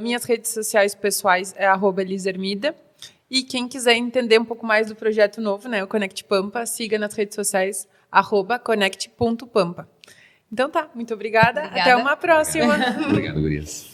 Minhas redes sociais pessoais é @Elisermida. E quem quiser entender um pouco mais do projeto novo, né, o Conect Pampa, siga nas redes sociais @conect.pampa. Então tá, muito obrigada. Até uma próxima. Obrigado, gurias.